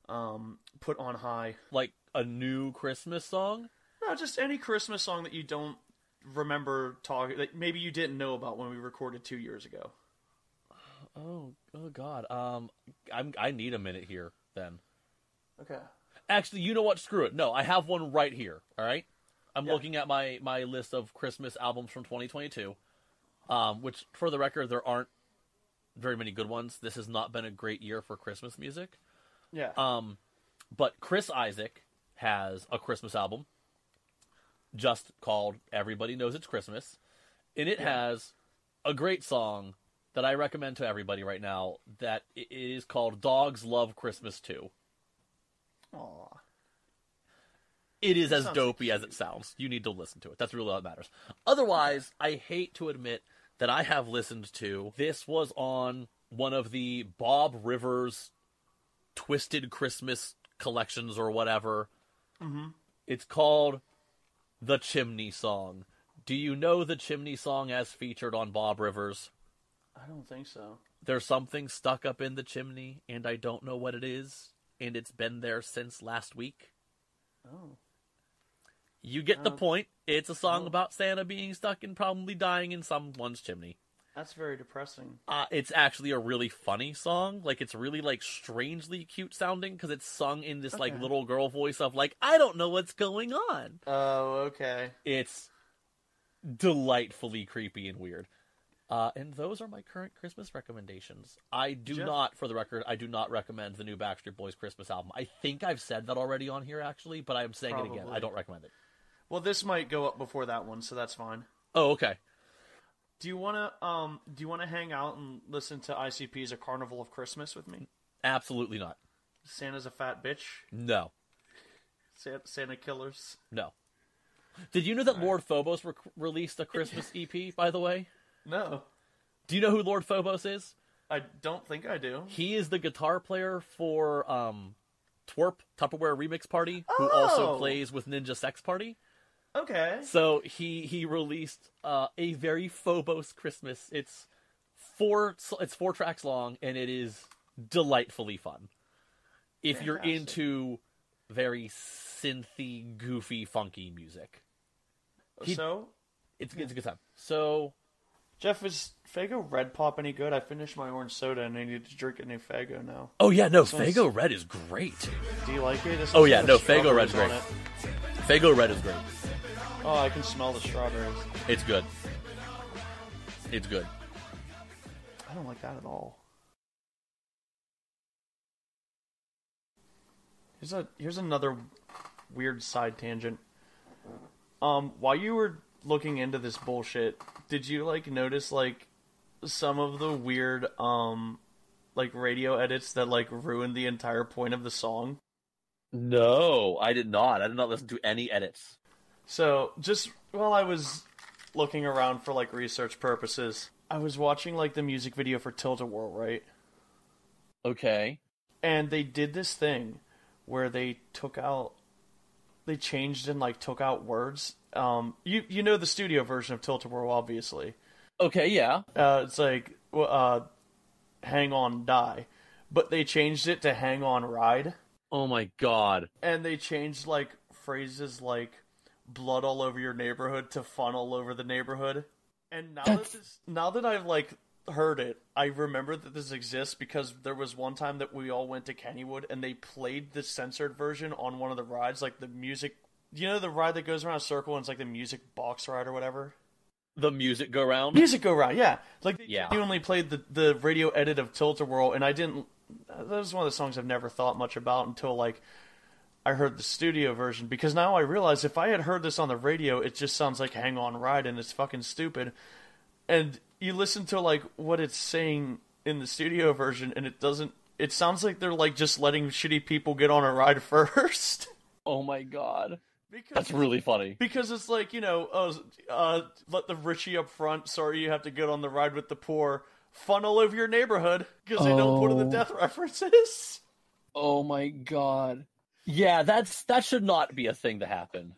put on high? Like a new Christmas song? No, just any Christmas song that you don't remember talking, that maybe you didn't know about when we recorded 2 years ago. Oh God. I need a minute here then. Okay. Actually, you know what? Screw it. No, I have one right here. All right. I'm looking at my list of Christmas albums from 2022. Which, for the record, there aren't very many good ones. This has not been a great year for Christmas music. Yeah. But Chris Isaak has a Christmas album just called Everybody Knows It's Christmas. And it has a great song that I recommend to everybody right now that it is called Dogs Love Christmas Too. Aww. It is as dopey as it sounds. You need to listen to it. That's really all that matters. Otherwise, I hate to admit that I have listened to. This was on one of the Bob Rivers Twisted Christmas collections or whatever. Mm-hmm. It's called The Chimney Song. Do you know The Chimney Song as featured on Bob Rivers? I don't think so. There's something stuck up in the chimney, and I don't know what it is, and it's been there since last week. Oh. You get the point. It's a song about Santa being stuck and probably dying in someone's chimney. That's very depressing. It's actually a really funny song. Like, it's really, like, strangely cute sounding because it's sung in this, like, little girl voice of, like, I don't know what's going on. Oh, okay. It's delightfully creepy and weird. And those are my current Christmas recommendations. I do not, for the record, I do not recommend the new Backstreet Boys Christmas album. I think I've said that already on here, actually, but I'm saying it again. I don't recommend it. Well, this might go up before that one, so that's fine. Oh, okay. Do you want to hang out and listen to ICP's A Carnival of Christmas with me? Absolutely not. Santa's a fat bitch? No. Santa Killers? No. Did you know that Lord Phobos released a Christmas EP, by the way? No. Do you know who Lord Phobos is? I don't think I do. He is the guitar player for Twerp, Tupperware Remix Party, who also plays with Ninja Sex Party. Okay. So he released a very Phobos Christmas. It's 4 tracks long, and it is delightfully fun. If you're into very synthy, goofy, funky music. It's a good time. So, Jeff, is Faygo Red Pop any good? I finished my orange soda and I need to drink a new Faygo now. Oh yeah, no, Faygo Red is great. Do you like it? Oh yeah, no, Faygo Red's great. Faygo Red is great. Oh, I can smell the strawberries. It's good. It's good. I don't like that at all. Here's another weird side tangent. While you were looking into this bullshit, did you like notice like some of the weird like radio edits that like ruined the entire point of the song? No, I did not. I did not listen to any edits. So, just while I was looking around for like research purposes, I was watching like the music video for Tilt-A-Whirl, right? Okay. And they did this thing where they changed and like took out words. You know the studio version of Tilt-A-Whirl, obviously. Okay, yeah. It's like hang on, die. But they changed it to hang on, ride. Oh my god. And they changed like phrases like blood all over your neighborhood to fun all over the neighborhood. And now that I've like heard it, I remember that this exists because there was one time that we all went to Kennywood and they played the censored version on one of the rides, like the music. You know the ride that goes around a circle and it's like the music box ride or whatever? The music go round? Music go round, yeah. Like they genuinely played the radio edit of Tilt-A-Whirl, and I didn't. That was one of the songs I've never thought much about until like I heard the studio version, because now I realize if I had heard this on the radio, it just sounds like Hang On Ride and it's fucking stupid. And you listen to like what it's saying in the studio version and it sounds like they're like just letting shitty people get on a ride first. Oh my god. That's really funny. Because it's like, you know, let the Richie up front, sorry you have to get on the ride with the poor, fun all over your neighborhood, because they don't put in the death references. Oh my god. Yeah, that should not be a thing to happen.